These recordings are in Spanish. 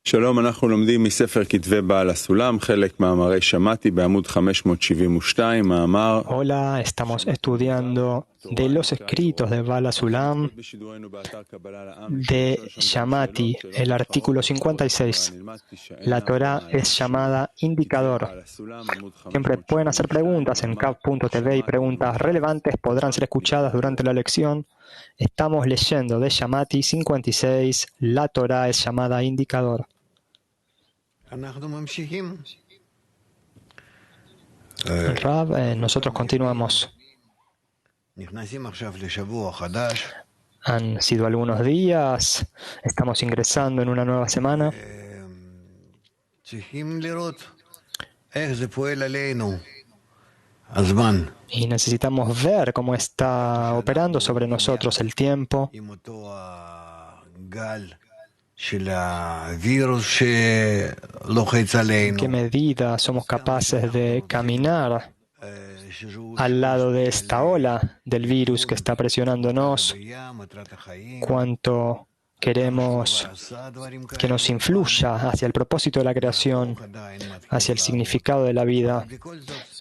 שלום, אנחנו לומדים מספר כתבי בעל הסולם, חלק מאמרי שמעתי בעמוד 572, מאמר Hola, estamos estudiando de los escritos de Bala Sulam de Shamati, el artículo 56. La Torah es llamada indicador. Siempre pueden hacer preguntas en CAP.tv y preguntas relevantes podrán ser escuchadas durante la lección. Estamos leyendo de Shamati 56, la Torah es llamada indicador. Rab, nosotros continuamos. Han sido algunos días, estamos ingresando en una nueva semana. Y necesitamos ver cómo está operando sobre nosotros el tiempo. ¿En qué medida somos capaces de caminar al lado de esta ola del virus que está presionándonos? ¿Cuánto queremos que nos influya hacia el propósito de la creación, hacia el significado de la vida?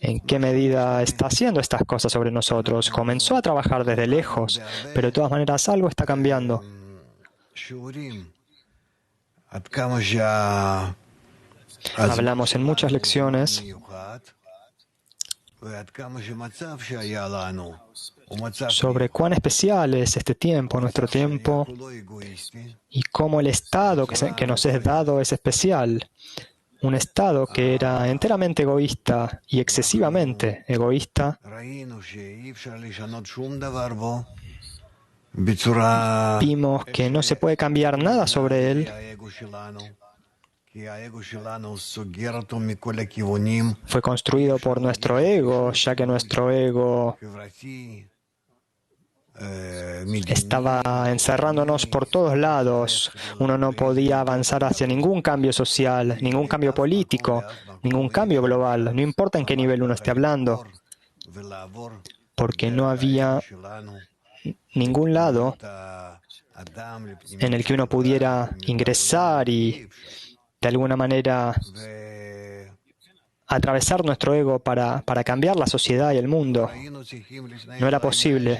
¿En qué medida está haciendo estas cosas sobre nosotros? Comenzó a trabajar desde lejos, pero de todas maneras algo está cambiando. Hablamos en muchas lecciones sobre cuán especial es este tiempo, nuestro tiempo, y cómo el estado que nos es dado es especial. Un estado que era enteramente egoísta y excesivamente egoísta. Vimos que no se puede cambiar nada sobre él. Fue construido por nuestro ego, ya que nuestro ego estaba encerrándonos por todos lados. Uno no podía avanzar hacia ningún cambio social, ningún cambio político, ningún cambio global, no importa en qué nivel uno esté hablando, porque no había ningún lado en el que uno pudiera ingresar y de alguna manera atravesar nuestro ego para cambiar la sociedad y el mundo. No era posible.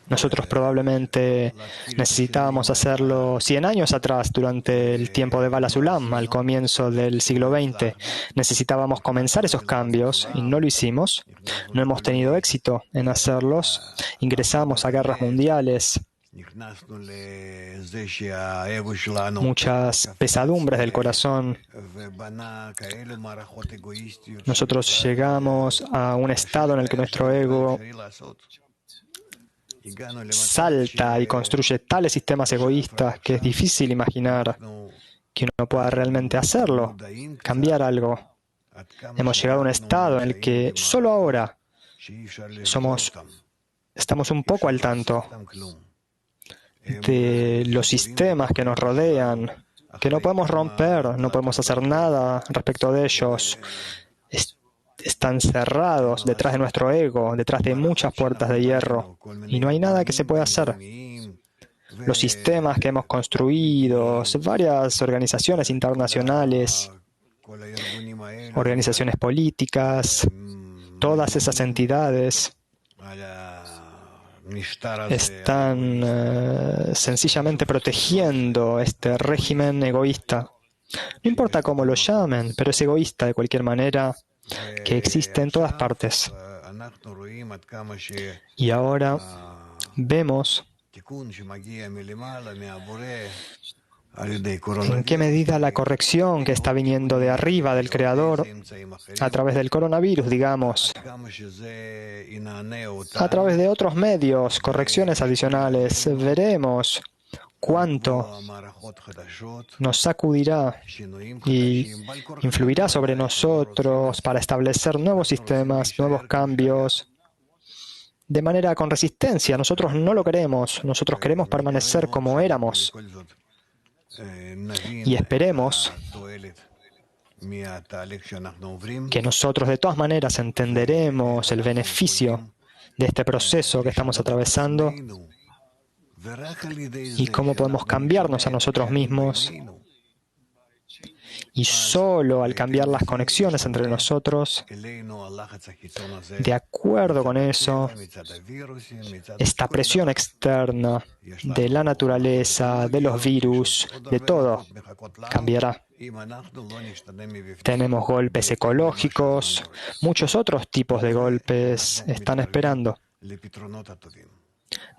Nosotros probablemente necesitábamos hacerlo 100 años atrás, durante el tiempo de Bala Sulam, al comienzo del siglo XX. Necesitábamos comenzar esos cambios y no lo hicimos. No hemos tenido éxito en hacerlos. Ingresamos a guerras mundiales, muchas pesadumbres del corazón. Nosotros llegamos a un estado en el que nuestro ego salta y construye tales sistemas egoístas que es difícil imaginar que uno pueda realmente hacerlo, cambiar algo. Hemos llegado a un estado en el que solo ahora estamos un poco al tanto de los sistemas que nos rodean, que no podemos romper, no podemos hacer nada respecto de ellos. Están cerrados detrás de nuestro ego, detrás de muchas puertas de hierro, y no hay nada que se pueda hacer. Los sistemas que hemos construido, varias organizaciones internacionales, organizaciones políticas, todas esas entidades están sencillamente protegiendo este régimen egoísta. No importa cómo lo llamen, pero es egoísta de cualquier manera, que existe en todas partes. Y ahora vemos en qué medida la corrección que está viniendo de arriba del Creador, a través del coronavirus, digamos, a través de otros medios, correcciones adicionales, veremos cuánto nos sacudirá y influirá sobre nosotros para establecer nuevos sistemas, nuevos cambios, de manera con resistencia. Nosotros no lo queremos, nosotros queremos permanecer como éramos. Y esperemos que nosotros de todas maneras entenderemos el beneficio de este proceso que estamos atravesando y cómo podemos cambiarnos a nosotros mismos. Y solo al cambiar las conexiones entre nosotros, de acuerdo con eso, esta presión externa de la naturaleza, de los virus, de todo, cambiará. Tenemos golpes ecológicos, muchos otros tipos de golpes están esperando,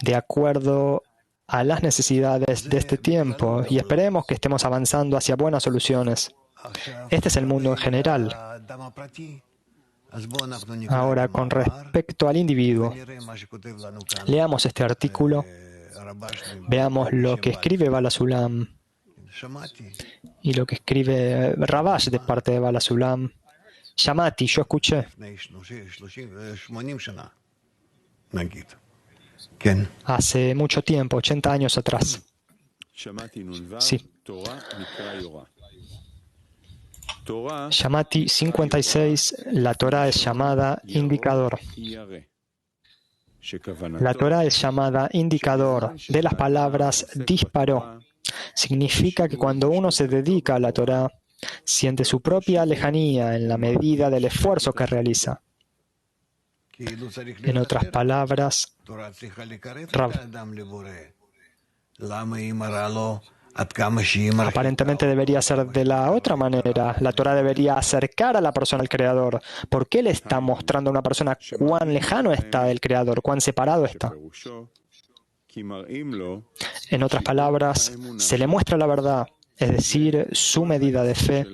de acuerdo a las necesidades de este tiempo, y esperemos que estemos avanzando hacia buenas soluciones. Este es el mundo en general. Ahora, con respecto al individuo, leamos este artículo, veamos lo que escribe Baal HaSulam y lo que escribe Rabash de parte de Baal HaSulam. Shamati, yo escuché. Hace mucho tiempo, 80 años atrás. Sí. Shamati 56, la Torah es llamada indicador. La Torah es llamada indicador de las palabras disparó. Significa que cuando uno se dedica a la Torah, siente su propia lejanía en la medida del esfuerzo que realiza. En otras palabras, aparentemente debería ser de la otra manera. La Torah debería acercar a la persona al Creador. ¿Por qué le está mostrando a una persona cuán lejano está del Creador, cuán separado está? En otras palabras, se le muestra la verdad, es decir, su medida de fe,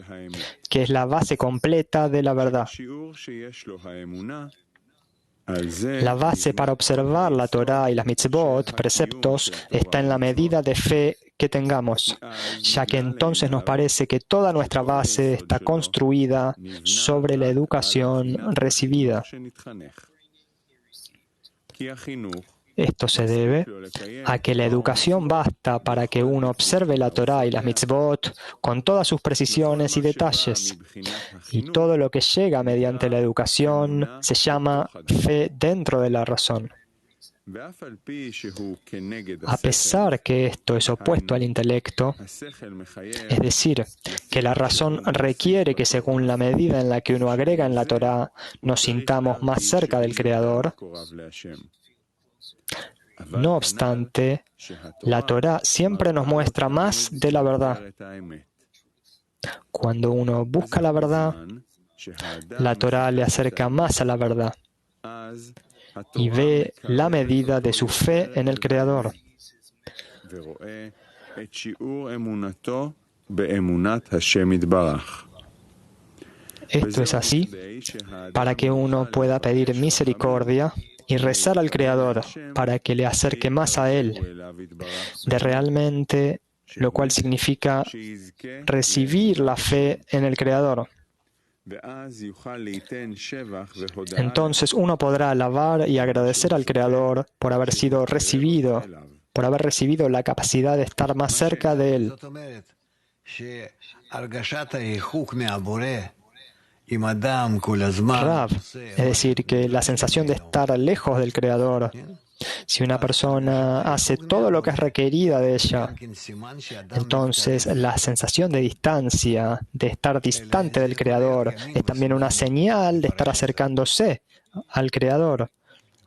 que es la base completa de la verdad. La base para observar la Torah y las mitzvot, preceptos, está en la medida de fe que tengamos, ya que entonces nos parece que toda nuestra base está construida sobre la educación recibida. Esto se debe a que la educación basta para que uno observe la Torah y las mitzvot con todas sus precisiones y detalles. Y todo lo que llega mediante la educación se llama fe dentro de la razón. A pesar que esto es opuesto al intelecto, es decir, que la razón requiere que según la medida en la que uno agrega en la Torah nos sintamos más cerca del Creador, no obstante, la Torah siempre nos muestra más de la verdad. Cuando uno busca la verdad, la Torah le acerca más a la verdad y ve la medida de su fe en el Creador. Esto es así para que uno pueda pedir misericordia y rezar al Creador para que le acerque más a Él, de realmente, lo cual significa recibir la fe en el Creador. Entonces uno podrá alabar y agradecer al Creador por haber recibido la capacidad de estar más cerca de Él. Rav, es decir, que la sensación de estar lejos del Creador, si una persona hace todo lo que es requerida de ella, entonces la sensación de distancia, de estar distante del Creador, es también una señal de estar acercándose al Creador.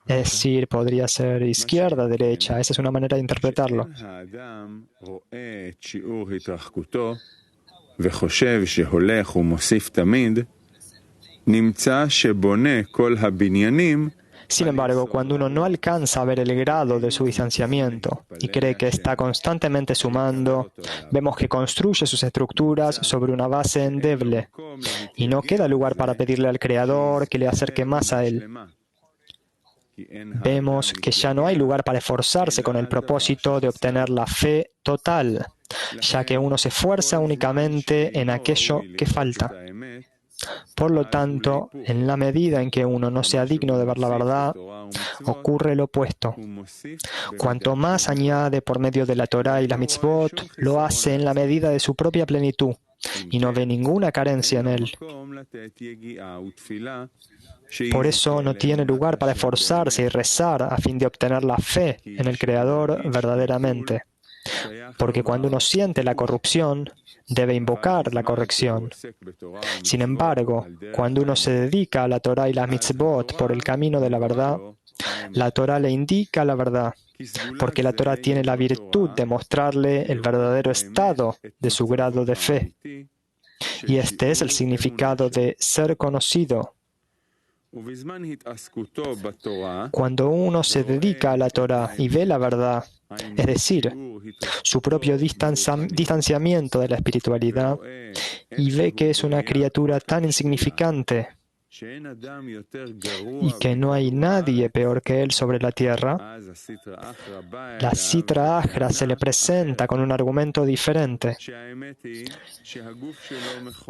Es decir, podría ser izquierda, derecha, esa es una manera de interpretarlo. Sin embargo, cuando uno no alcanza a ver el grado de su distanciamiento y cree que está constantemente sumando, vemos que construye sus estructuras sobre una base endeble y no queda lugar para pedirle al Creador que le acerque más a Él. Vemos que ya no hay lugar para esforzarse con el propósito de obtener la fe total, ya que uno se esfuerza únicamente en aquello que falta. Por lo tanto, en la medida en que uno no sea digno de ver la verdad, ocurre lo opuesto. Cuanto más añade por medio de la Torah y las mitzvot, lo hace en la medida de su propia plenitud. y no ve ninguna carencia en él. Por eso no tiene lugar para esforzarse y rezar a fin de obtener la fe en el Creador verdaderamente. Porque cuando uno siente la corrupción, debe invocar la corrección. Sin embargo, cuando uno se dedica a la Torah y las mitzvot por el camino de la verdad, la Torah le indica la verdad, porque la Torah tiene la virtud de mostrarle el verdadero estado de su grado de fe. Y este es el significado de ser conocido. Cuando uno se dedica a la Torah y ve la verdad, es decir, su propio distanciamiento de la espiritualidad, y ve que es una criatura tan insignificante y que no hay nadie peor que él sobre la tierra, la Sitra Achra se le presenta con un argumento diferente.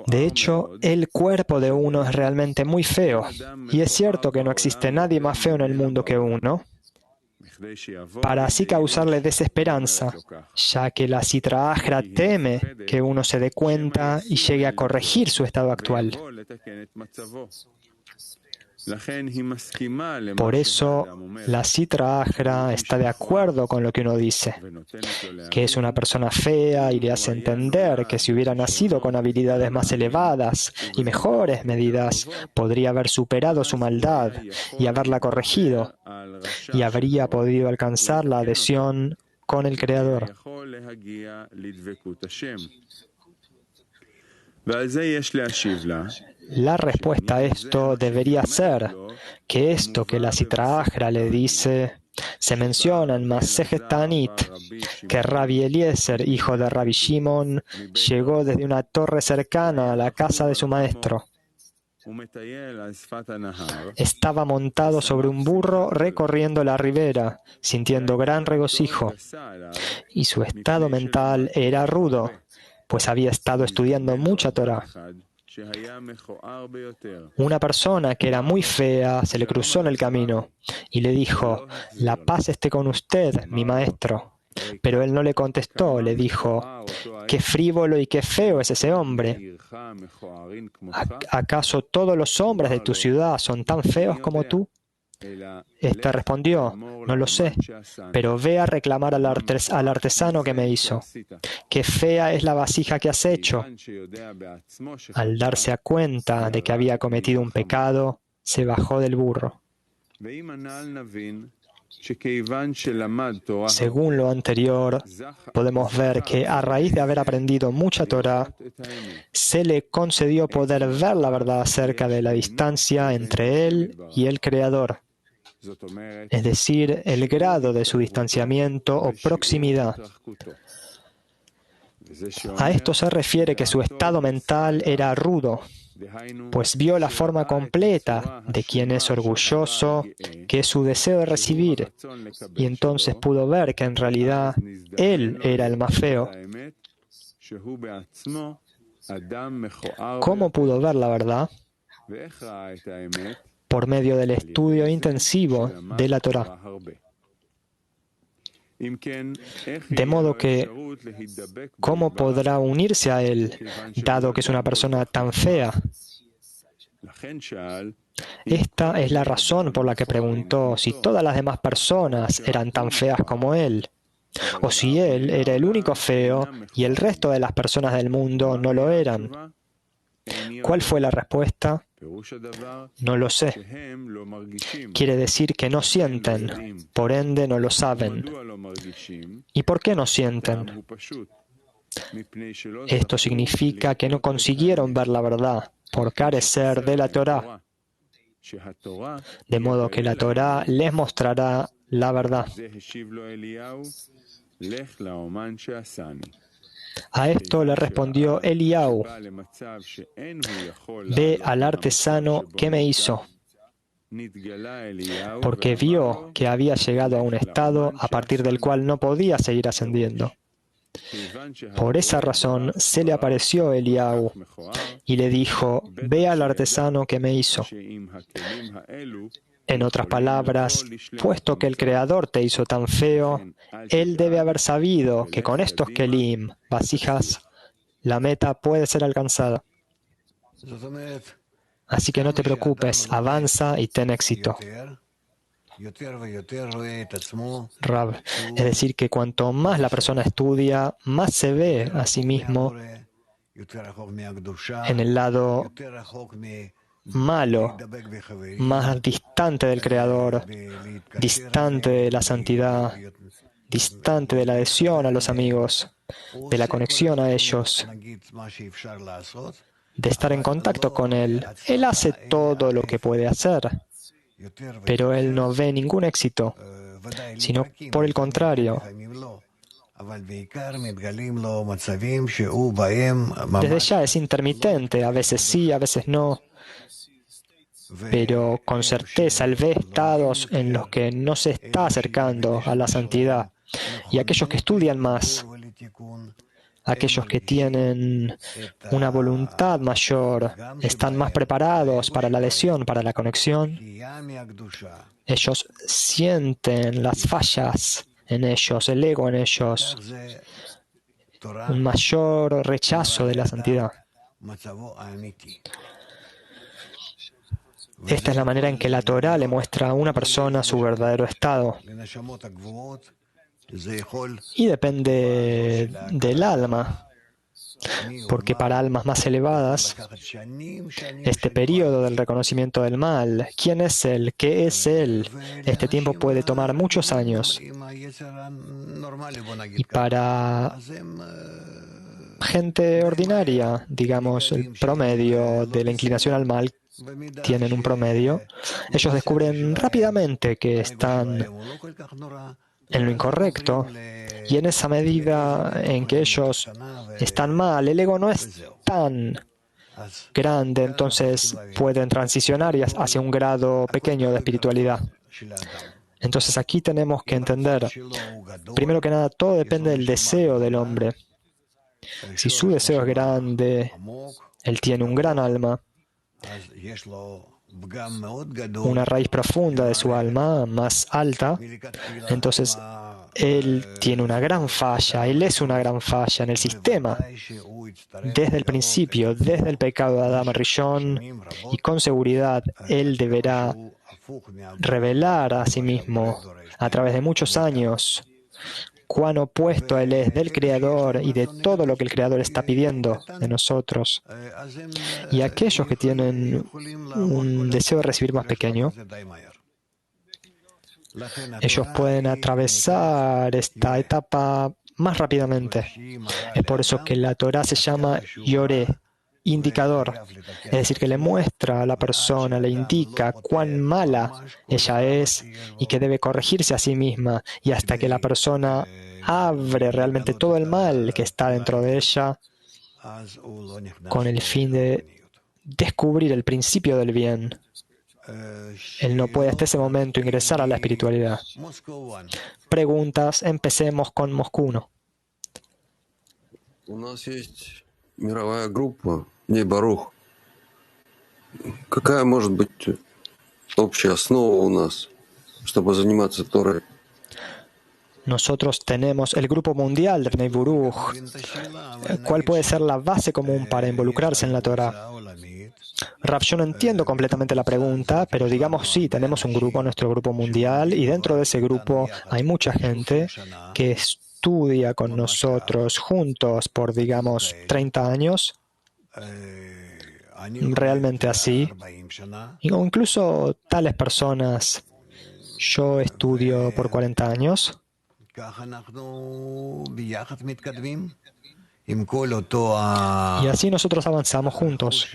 De hecho, el cuerpo de uno es realmente muy feo, y es cierto que no existe nadie más feo en el mundo que uno, para así causarle desesperanza, ya que la Sitra Achra teme que uno se dé cuenta y llegue a corregir su estado actual. Por eso, la Sitra Achra está de acuerdo con lo que uno dice, que es una persona fea, y le hace entender que si hubiera nacido con habilidades más elevadas y mejores medidas, podría haber superado su maldad y haberla corregido, y habría podido alcanzar la adhesión con el Creador. La respuesta a esto debería ser que esto que la Sitra Achra le dice se menciona en Masejet Ta'anit, que Rabbi Eliezer, hijo de Rabbi Shimon, llegó desde una torre cercana a la casa de su maestro. Estaba montado sobre un burro recorriendo la ribera, sintiendo gran regocijo, y su estado mental era rudo, pues había estado estudiando mucha Torah. Una persona que era muy fea se le cruzó en el camino y le dijo: «La paz esté con usted, mi maestro». Pero él no le contestó, le dijo: «Qué frívolo y qué feo es ese hombre. ¿Acaso todos los hombres de tu ciudad son tan feos como tú?». Este respondió: «No lo sé, pero ve a reclamar al artesano que me hizo. Qué fea es la vasija que has hecho». Al darse cuenta de que había cometido un pecado, se bajó del burro. Según lo anterior, podemos ver que a raíz de haber aprendido mucha Torah, se le concedió poder ver la verdad acerca de la distancia entre él y el Creador, es decir, el grado de su distanciamiento o proximidad. A esto se refiere que su estado mental era rudo, pues vio la forma completa de quien es orgulloso, que es su deseo de recibir, y entonces pudo ver que en realidad él era el más feo. ¿Cómo pudo ver la verdad? Por medio del estudio intensivo de la Torah. De modo que, ¿cómo podrá unirse a él, dado que es una persona tan fea? Esta es la razón por la que preguntó si todas las demás personas eran tan feas como él, o si él era el único feo y el resto de las personas del mundo no lo eran. ¿Cuál fue la respuesta? No lo sé. Quiere decir que no sienten, por ende no lo saben. ¿Y por qué no sienten? Esto significa que no consiguieron ver la verdad por carecer de la Torah. De modo que la Torah les mostrará la verdad. A esto le respondió Eliyahu: «Ve al artesano que me hizo», porque vio que había llegado a un estado a partir del cual no podía seguir ascendiendo. Por esa razón se le apareció Eliyahu y le dijo: «Ve al artesano que me hizo». En otras palabras, puesto que el Creador te hizo tan feo, Él debe haber sabido que con estos kelim, vasijas, la meta puede ser alcanzada. Así que no te preocupes, avanza y ten éxito. Rav, es decir, que cuanto más la persona estudia, más se ve a sí mismo en el lado malo, más distante del Creador, distante de la santidad, distante de la adhesión a los amigos, de la conexión a ellos, de estar en contacto con Él. Él hace todo lo que puede hacer, pero Él no ve ningún éxito, sino por el contrario. Desde ya es intermitente, a veces sí, a veces no, pero con certeza Él ve estados en los que no se está acercando a la santidad. Y aquellos que estudian más, aquellos que tienen una voluntad mayor, están más preparados para la adhesión, para la conexión. Ellos sienten las fallas en ellos, el ego en ellos, un mayor rechazo de la santidad. Esta es la manera en que la Torá le muestra a una persona su verdadero estado. Y depende del alma, porque para almas más elevadas, este periodo del reconocimiento del mal, ¿quién es Él? ¿Qué es Él? Este tiempo puede tomar muchos años. Y para gente ordinaria, digamos, el promedio de la inclinación al mal, tienen un promedio, ellos descubren rápidamente que están en lo incorrecto, y en esa medida en que ellos están mal, el ego no es tan grande, entonces pueden transicionar hacia un grado pequeño de espiritualidad. Entonces aquí tenemos que entender, primero que nada, todo depende del deseo del hombre. Si su deseo es grande, él tiene un gran alma, una raíz profunda de su alma, más alta, entonces él tiene una gran falla, él es una gran falla en el sistema. Desde el principio, desde el pecado de Adán Rishon, y con seguridad él deberá revelar a sí mismo a través de muchos años cuán opuesto él es del Creador y de todo lo que el Creador está pidiendo de nosotros. Y aquellos que tienen un deseo de recibir más pequeño, ellos pueden atravesar esta etapa más rápidamente. Es por eso que la Torá se llama Yoré, indicador. Es decir, que le muestra a la persona, le indica cuán mala ella es y que debe corregirse a sí misma. Y hasta que la persona abre realmente todo el mal que está dentro de ella, con el fin de descubrir el principio del bien, él no puede hasta ese momento ingresar a la espiritualidad. Preguntas, empecemos con Moscú 1. У нас есть мировая группа Ней-Барух. Какая может быть общая основа у нас, чтобы заниматься Торой? Nosotros tenemos el grupo mundial de Bnei Baruch. ¿Cuál puede ser la base común para involucrarse en la Torah? Rav, yo no entiendo completamente la pregunta, pero digamos sí, tenemos un grupo, nuestro grupo mundial, y dentro de ese grupo hay mucha gente que estudia con nosotros juntos por, digamos, 30 años, realmente así, o incluso tales personas. Yo estudio por 40 años. Y así nosotros avanzamos juntos.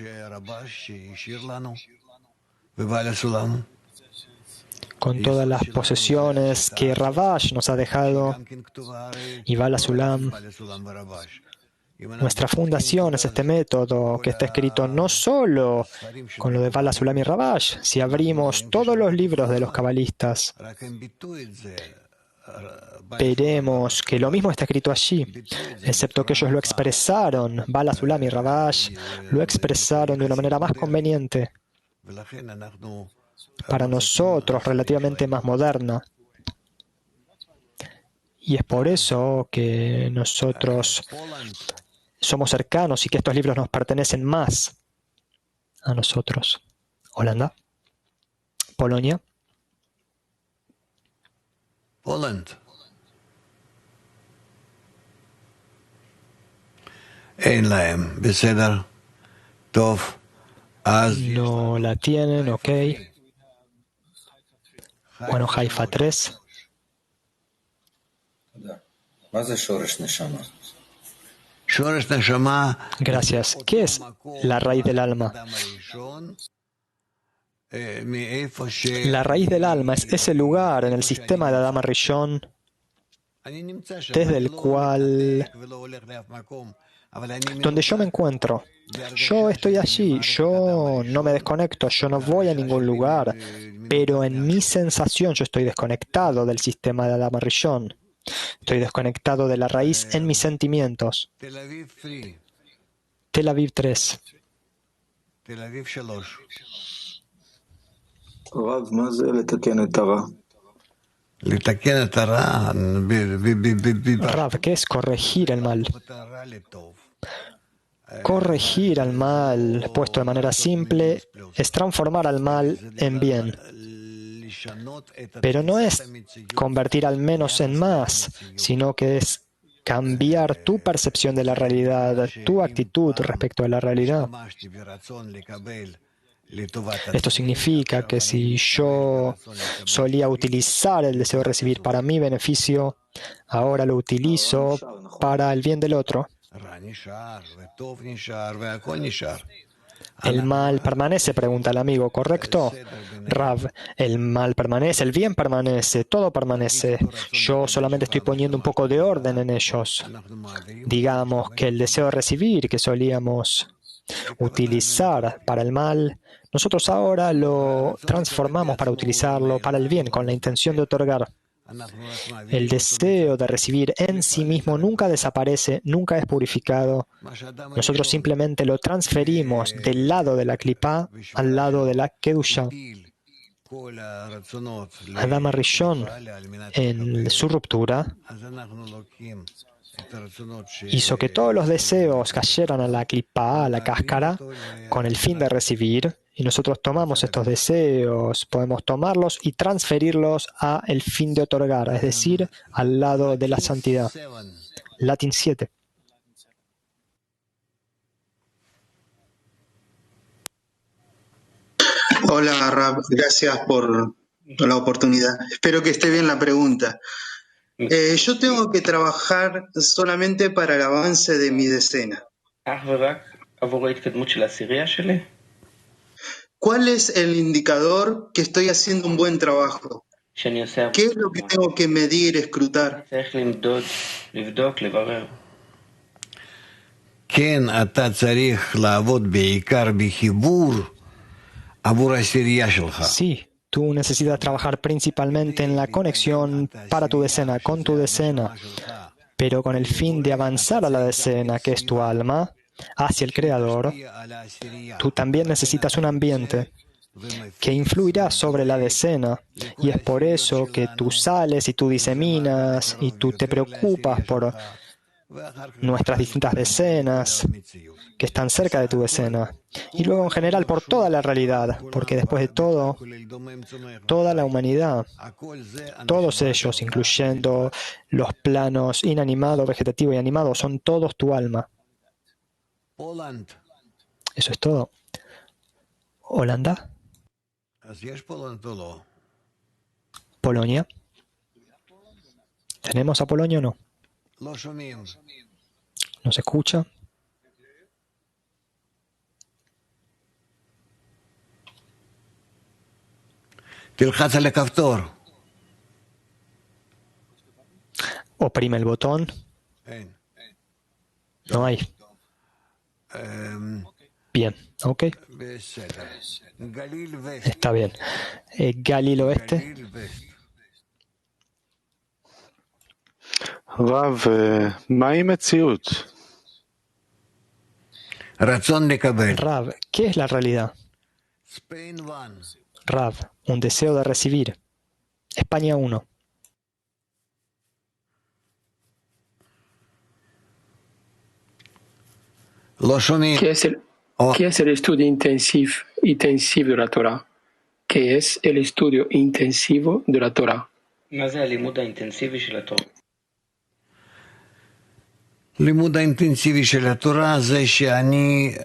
Con todas las posesiones que Ravash nos ha dejado, y Bala Sulam. Nuestra fundación es este método que está escrito no solo con lo de Bala Sulam y Ravash. Si abrimos todos los libros de los cabalistas, veremos que lo mismo está escrito allí, excepto que ellos lo expresaron, Bala Sulam y Ravash lo expresaron de una manera más conveniente para nosotros, relativamente más moderna. Y es por eso que nosotros somos cercanos y que estos libros nos pertenecen más a nosotros. Holanda. Polonia. Poland. אין להם, בסדר, טוב, אז... No la tienen, ok. Bueno, Haifa 3. מה זה שורש נשמה? שורש נשמה... Gracias. ¿Qué es la raíz del alma? La raíz del alma es ese lugar en el sistema de Adama Rishon desde el cual, donde yo me encuentro. Yo estoy allí, yo no me desconecto, yo no voy a ningún lugar, pero en mi sensación yo estoy desconectado del sistema de Adama Rishon. Estoy desconectado de la raíz en mis sentimientos. Tel Aviv 3. רב, מה זה לתקן את הרע? לתקן את הרע... Rav, ¿qué es corregir el mal? Corregir al mal, puesto de manera simple, es transformar al mal en bien. Pero no es convertir al menos en más, sino que es cambiar tu percepción de la realidad, tu actitud respecto a la realidad. Esto significa que si yo solía utilizar el deseo de recibir para mi beneficio, ahora lo utilizo para el bien del otro. El mal permanece, pregunta el amigo, ¿correcto? Rav, el mal permanece, el bien permanece, todo permanece. Yo solamente estoy poniendo un poco de orden en ellos. Digamos que el deseo de recibir que solíamos utilizar para el mal, nosotros ahora lo transformamos para utilizarlo para el bien, con la intención de otorgar. El deseo de recibir en sí mismo nunca desaparece, nunca es purificado. Nosotros simplemente lo transferimos del lado de la Klipá al lado de la Kedusha. Adama Rishon, en su ruptura, hizo que todos los deseos cayeran a la Klipá, a la cáscara, con el fin de recibir. Y nosotros tomamos estos deseos, podemos tomarlos y transferirlos a el fin de otorgar, es decir, al lado de la santidad. Latin 7. Hola, Rab, gracias por la oportunidad. Espero que esté bien la pregunta. Yo tengo que trabajar solamente para el avance de mi decena. ¿Cuál es el indicador que estoy haciendo un buen trabajo? ¿Qué es lo que tengo que medir, escrutar? כן, אתה צריך לעבוד בעיקר בחיבור עבור העשירייה שלך. Sí, tú necesitas trabajar principalmente en la conexión para tu decena, con tu decena, pero con el fin de avanzar a la decena, que es tu alma, hacia el Creador. Tú también necesitas un ambiente que influirá sobre la decena, y es por eso que tú sales y tú diseminas y tú te preocupas por nuestras distintas decenas que están cerca de tu decena, y luego en general por toda la realidad, porque después de todo, toda la humanidad, todos ellos, incluyendo los planos inanimado, vegetativo y animado, son todos tu alma. Eso es todo. Holanda. Polonia. ¿Tenemos a Polonia o no? ¿No se escucha? תלחץ על הכפתור. Oprime el botón. No hay. Bien, ok. Está bien. Galil Oeste. רב, מהי מציאות? רצון לקבל. Rav, ¿qué es la realidad? Rav, un deseo de recibir. España 1. לא שומעים. ¿Qué es el estudio intensivo de la Torah? ¿Qué es el estudio intensivo de la Torah? מה זה הלימוד האינטנסיבי של התורה? לימוד האינטנסיבי של התורה זה שאני...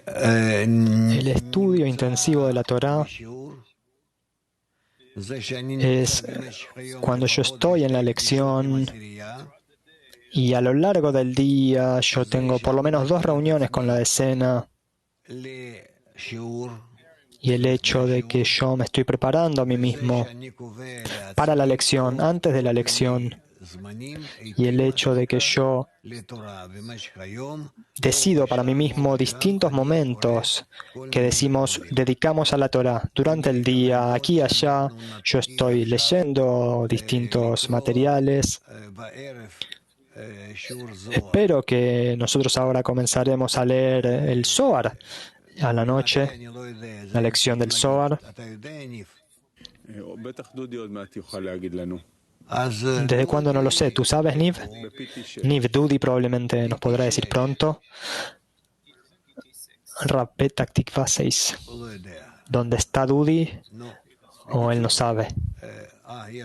El estudio intensivo de la Torah es cuando yo estoy en la lección y a lo largo del día yo tengo por lo menos 2 reuniones con la decena, y el hecho de que yo me estoy preparando a mí mismo para la lección, antes de la lección, y el hecho de que yo decido para mí mismo distintos momentos que dedicamos a la Torah durante el día, aquí y allá, yo estoy leyendo distintos materiales. Espero que nosotros ahora comenzaremos a leer el Zohar a la noche, la lección del Zohar. ¿Desde cuándo? No lo sé. ¿Tú sabes, Niv? Niv, Dudi probablemente nos podrá decir pronto. Rav Petach Tikva 6. ¿Dónde está Dudi? ¿O él no sabe? Ahí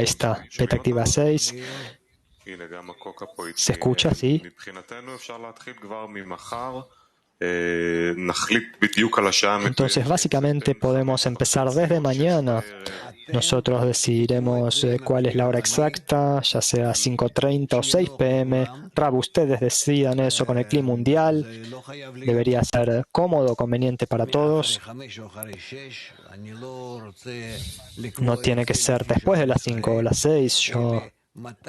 está. Petach Tikva 6. ¿Se escucha? Sí. Entonces, básicamente podemos empezar desde mañana. Nosotros decidiremos cuál es la hora exacta, ya sea 5:30 o 6 p.m. Rab, ustedes decidan eso con el clima mundial. Debería ser cómodo, conveniente para todos. No tiene que ser después de las 5 o las 6. Yo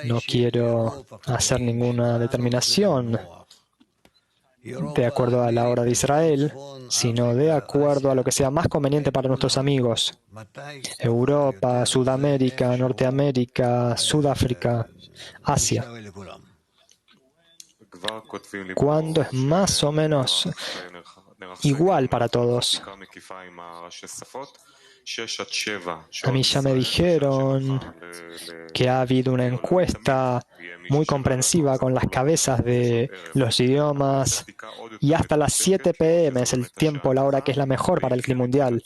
no quiero hacer ninguna determinación de acuerdo a la hora de Israel, sino de acuerdo a lo que sea más conveniente para nuestros amigos. Europa, Sudamérica, Norteamérica, Sudáfrica, Asia. ¿Cuándo es más o menos igual para todos? A mí ya me dijeron que ha habido una encuesta muy comprensiva con las cabezas de los idiomas y hasta las 7 p.m. es el tiempo, la hora que es la mejor para el clima mundial.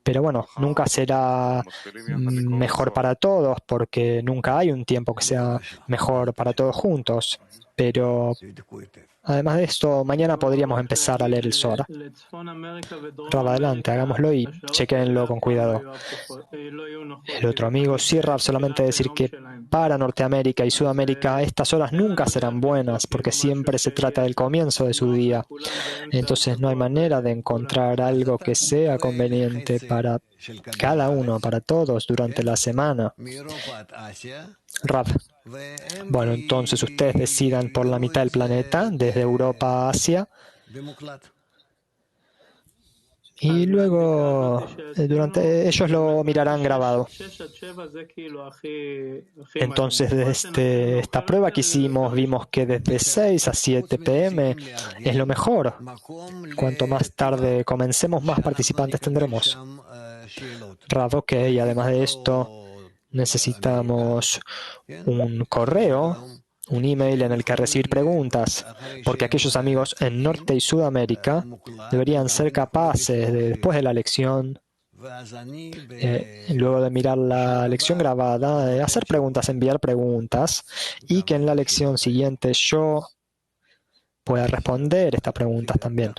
Pero bueno, nunca será mejor para todos porque nunca hay un tiempo que sea mejor para todos juntos. Pero además de esto, mañana podríamos empezar a leer el Zohar. Rab, adelante, hagámoslo y chequenlo con cuidado. El otro amigo, sí, Rab, solamente decir que para Norteamérica y Sudamérica estas horas nunca serán buenas porque siempre se trata del comienzo de su día. Entonces no hay manera de encontrar algo que sea conveniente para cada uno, para todos durante la semana. Rab, bueno, entonces ustedes decidan por la mitad del planeta, desde Europa a Asia, y luego ellos lo mirarán grabado. Entonces, desde esta prueba que hicimos, vimos que desde 6 a 7 p.m. es lo mejor. Cuanto más tarde comencemos, más participantes tendremos. Rab, ok, y además de esto, necesitamos un correo, un email en el que recibir preguntas, porque aquellos amigos en Norte y Sudamérica deberían ser capaces de, después de la lección, luego de mirar la lección grabada, de hacer preguntas, enviar preguntas, y que en la lección siguiente yo pueda responder estas preguntas también.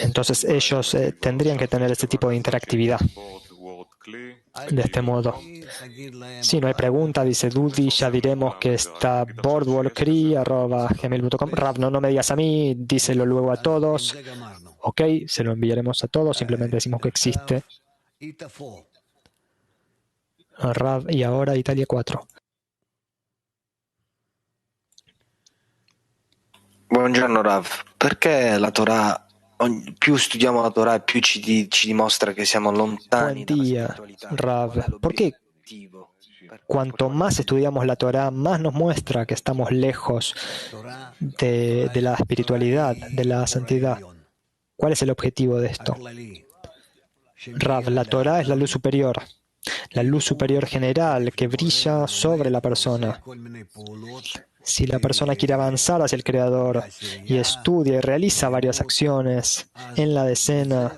Entonces ellos tendrían que tener este tipo de interactividad. De este modo. Si no hay pregunta, dice Dudi, ya diremos que está boardwalkri@gmail.com. Rab, no me digas a mí, díselo luego a todos. Ok, se lo enviaremos a todos, simplemente decimos que existe. Rab, y ahora Italia 4. Buongiorno Rav, perché la Torah, più studiamo la Torah, più ci dimostra che siamo lontani dalla spiritualità? Rav, ¿por qué cuanto más estudiamos la Torah, más nos muestra que estamos lejos de la espiritualidad, de la santidad? ¿Cuál es el objetivo de esto? Rav, la Torah es la luz superior. la luz superior general que brilla sobre la persona. Si la persona quiere avanzar hacia el Creador y estudia y realiza varias acciones en la decena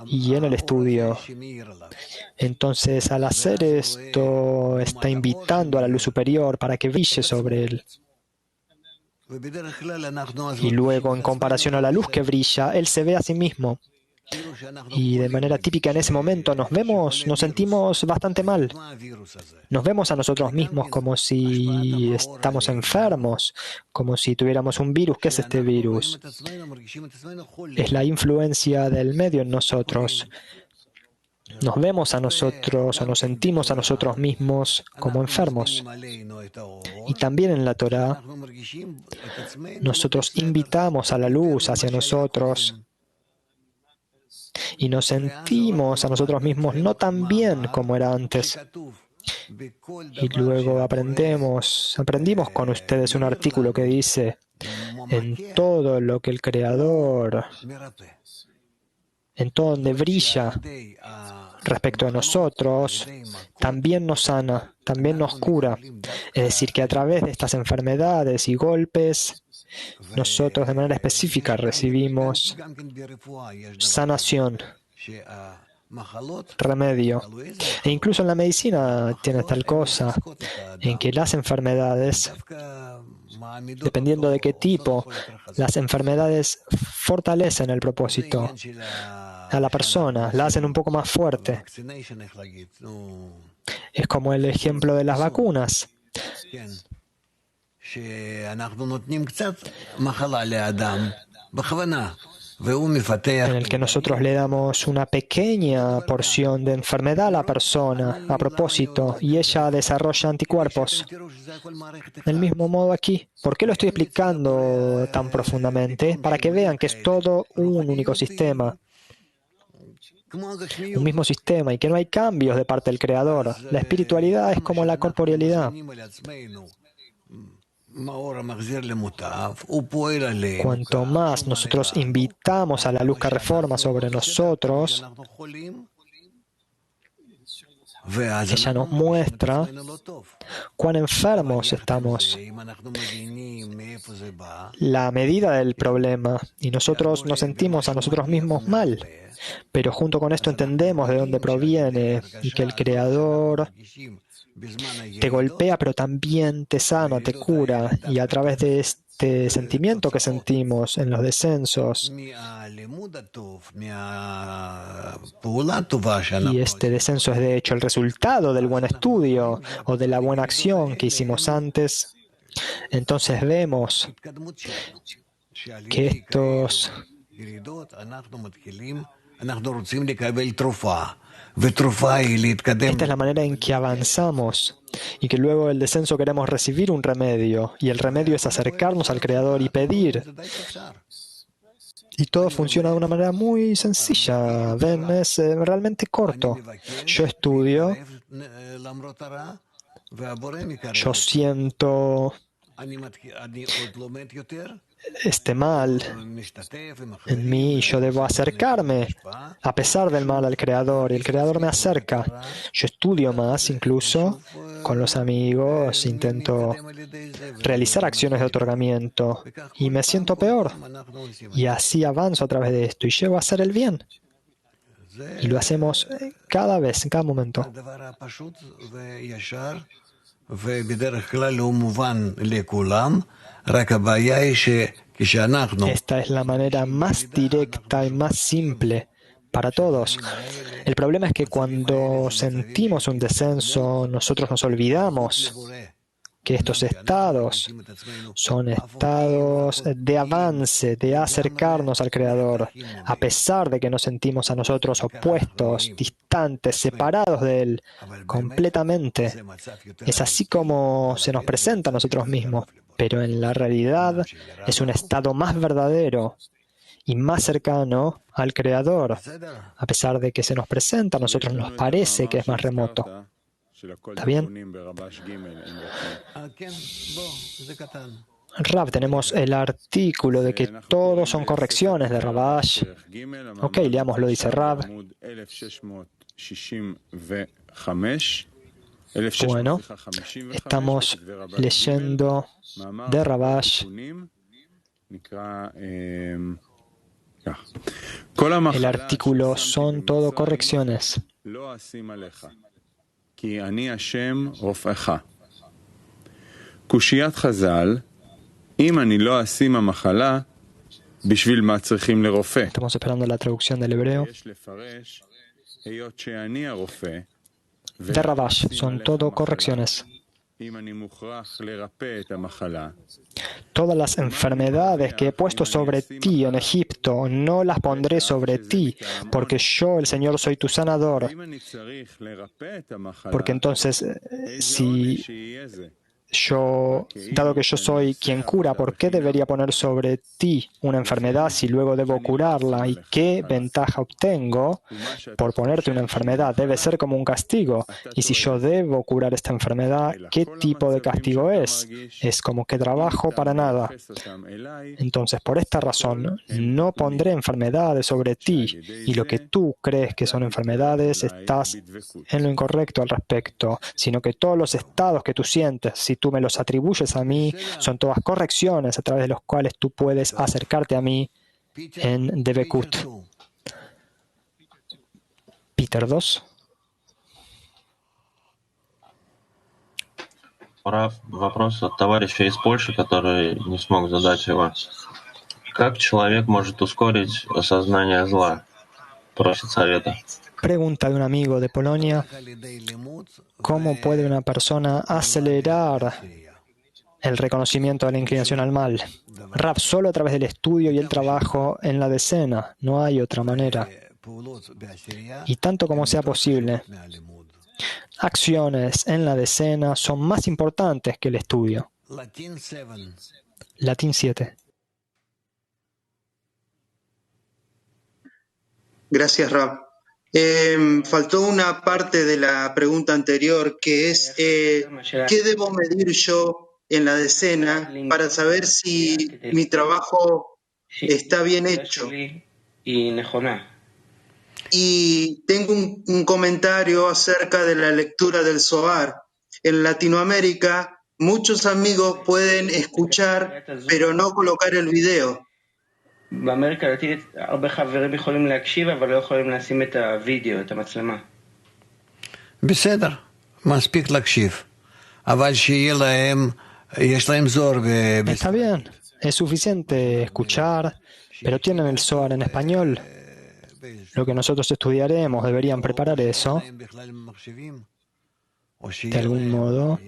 y en el estudio, entonces al hacer esto está invitando a la luz superior para que brille sobre él. Y luego, en comparación a la luz que brilla, él se ve a sí mismo. Y de manera típica en ese momento nos sentimos bastante mal. Nos vemos a nosotros mismos como si estamos enfermos, como si tuviéramos un virus. ¿Qué es este virus? Es la influencia del medio en nosotros. Nos vemos a nosotros o nos sentimos a nosotros mismos como enfermos. Y también en la Torá, nosotros invitamos a la luz hacia nosotros y nos sentimos a nosotros mismos no tan bien como era antes. Y luego aprendimos con ustedes un artículo que dice: en todo lo que el Creador, en todo donde brilla respecto a nosotros, también nos sana, también nos cura. Es decir, que a través de estas enfermedades y golpes, nosotros de manera específica recibimos sanación, remedio. E incluso en la medicina tiene tal cosa, en que las enfermedades, dependiendo de qué tipo, las enfermedades fortalecen el propósito a la persona, la hacen un poco más fuerte. Es como el ejemplo de las vacunas. En el que nosotros le damos una pequeña porción de enfermedad a la persona a propósito y ella desarrolla anticuerpos. Del mismo modo aquí. ¿Por qué lo estoy explicando tan profundamente? Para que vean que es todo un único sistema. Un mismo sistema y que no hay cambios de parte del Creador. La espiritualidad es como la corporealidad. Cuanto más nosotros invitamos a la luz que reforma sobre nosotros, ella nos muestra cuán enfermos estamos, la medida del problema, y nosotros nos sentimos a nosotros mismos mal. Pero junto con esto entendemos de dónde proviene y que el Creador te golpea, pero también te sana, te cura, y a través de este sentimiento que sentimos en los descensos, y este descenso es de hecho el resultado del buen estudio o de la buena acción que hicimos antes, entonces vemos que estos esta es la manera en que avanzamos y que luego del descenso queremos recibir un remedio y el remedio es acercarnos al Creador y pedir. Y todo funciona de una manera muy sencilla. Ven, es realmente corto. Yo estudio, yo siento este mal en mí y yo debo acercarme a pesar del mal al Creador y el Creador me acerca. Yo estudio más incluso con los amigos, intento realizar acciones de otorgamiento y me siento peor y así avanzo a través de esto y llego a hacer el bien y lo hacemos cada vez, en cada momento. Esta es la manera más directa y más simple para todos. El problema es que cuando sentimos un descenso, nosotros nos olvidamos que estos estados son estados de avance, de acercarnos al Creador, a pesar de que nos sentimos a nosotros opuestos, distantes, separados de Él, completamente. Es así como se nos presenta a nosotros mismos, pero en la realidad es un estado más verdadero y más cercano al Creador, a pesar de que se nos presenta a nosotros nos parece que es más remoto. ¿Está bien? Rav, tenemos el artículo de que todos son correcciones de Rabash. Ok, leámoslo, dice Rav. Bueno, estamos leyendo de Rabash el artículo son todo correcciones. קושיית חז"ל, אם אני לא אשים המחלה, בשביל מה צריכים לרופא? Estamos esperando la traducción del hebreo. יש לפרש, היות שאני הרופא, De Rabash, son todo correcciones. אם אני מוכרח לרפא את המחלה, Todas las enfermedades que he puesto sobre ti en Egipto, no las pondré sobre ti, porque yo, el Señor, soy tu sanador. אם אני צריך לרפא את המחלה, Porque entonces, איזה si עונש שיהיה זה? yo, dado que yo soy quien cura, ¿por qué debería poner sobre ti una enfermedad si luego debo curarla? ¿Y qué ventaja obtengo por ponerte una enfermedad? Debe ser como un castigo. Y si yo debo curar esta enfermedad, ¿qué tipo de castigo es? Es como que trabajo para nada. Entonces, por esta razón, no pondré enfermedades sobre ti. Y lo que tú crees que son enfermedades, estás en lo incorrecto al respecto, sino que todos los estados que tú sientes, si tú me los atribuyes a mí, son todas correcciones a través de los cuales tú puedes acercarte a mí en Debekut. Peter 2. Вопрос от товарища из Польши, который не смог задать его. Как человек может ускорить осознание зла? Просит совета. Pregunta de un amigo de Polonia: ¿cómo puede una persona acelerar el reconocimiento de la inclinación al mal? Rav, solo a través del estudio y el trabajo en la decena, no hay otra manera. Y tanto como sea posible, acciones en la decena son más importantes que el estudio. Latín 7. Gracias, Rab. Faltó una parte de la pregunta anterior, que es ¿qué debo medir yo en la decena para saber si mi trabajo está bien hecho? Y tengo un comentario acerca de la lectura del Zohar. En Latinoamérica, muchos amigos pueden escuchar, pero no colocar el video. באמריקה הלטינית הרבה חברים יכולים להקשיב, אבל לא יכולים לשים את הוידאו, את המצלמה. בסדר, מספיק להקשיב. אבל שיהיה להם, יש להם זוהר Está bien, es suficiente escuchar, pero tienen el Zohar en español. Lo que nosotros estudiaremos, deberían preparar eso. De algún modo.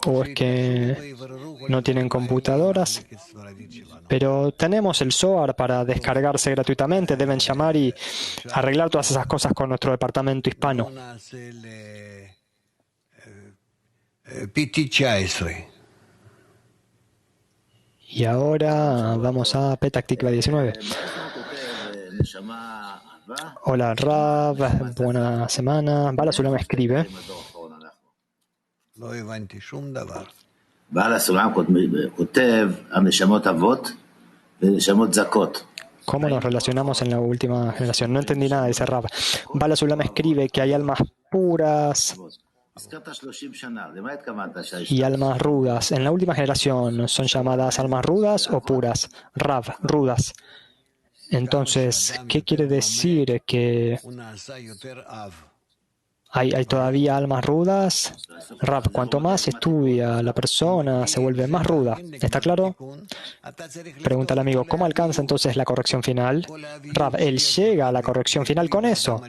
O es que no tienen computadoras, pero tenemos el Zohar para descargarse gratuitamente. Deben llamar y arreglar todas esas cosas con nuestro departamento hispano. Y ahora vamos a Petah Tikva 19. Hola Rav, buena semana. Bala Sulam escribe: בעל הסולם כותב הנשמות אבות ונשמות זכות. ¿Cómo nos relacionamos en la última generación? No entendí nada, dice Rav. Bala Sulam escribe que hay almas puras y almas rudas. En la última generación, ¿son llamadas almas rudas o puras? Rav, rudas. Entonces, ¿qué quiere decir? ¿Que hay todavía almas rudas? Rav, cuanto más estudia la persona, se vuelve más ruda. ¿Está claro? Pregunta el amigo: ¿cómo alcanza entonces la corrección final? Rav, él llega a la corrección final con eso.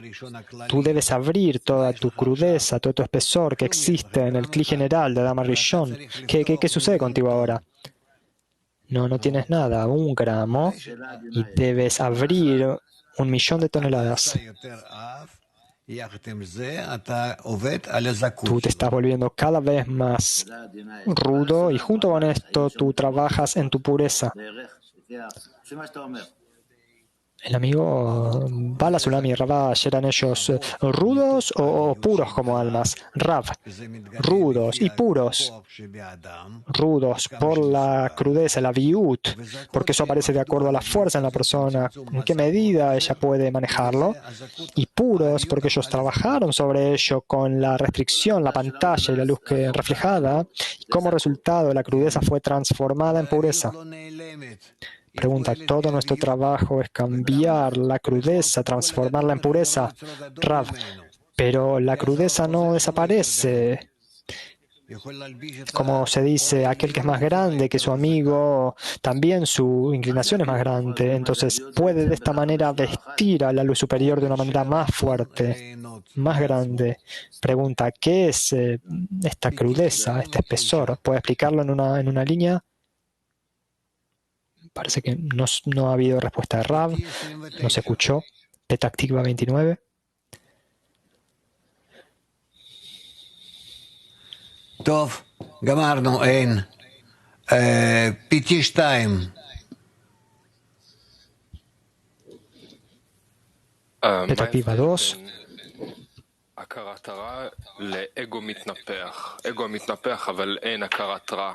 Tú debes abrir toda tu crudeza, todo tu espesor que existe en el cli general de Adama Rishon. ¿Qué sucede contigo ahora? No tienes nada, 1 gramo, y debes abrir 1.000.000 de toneladas. Tú te estás volviendo cada vez más rudo y junto con esto tú trabajas en tu pureza. El amigo Bala, Sulam y Rabá, ¿eran ellos rudos o puros como almas? Rav, rudos y puros. Rudos por la crudeza, la viut, porque eso aparece de acuerdo a la fuerza en la persona, en qué medida ella puede manejarlo. Y puros porque ellos trabajaron sobre ello con la restricción, la pantalla y la luz que reflejada. Y como resultado, la crudeza fue transformada en pureza. Pregunta, ¿todo nuestro trabajo es cambiar la crudeza, transformarla en pureza? Rav, pero la crudeza no desaparece. Como se dice, aquel que es más grande que su amigo, también su inclinación es más grande. Entonces puede de esta manera vestir a la luz superior de una manera más fuerte, más grande. Pregunta, ¿qué es esta crudeza, este espesor? ¿Puede explicarlo en una línea? Parece que no ha habido respuesta de Rav, no se escuchó. Petach Tikva 29. טוב, גמרנו, אין. PT2. Petach Tikva 2. הכרת הרע לאגו מתנפח. אגו מתנפח, אבל אין הכרת רע.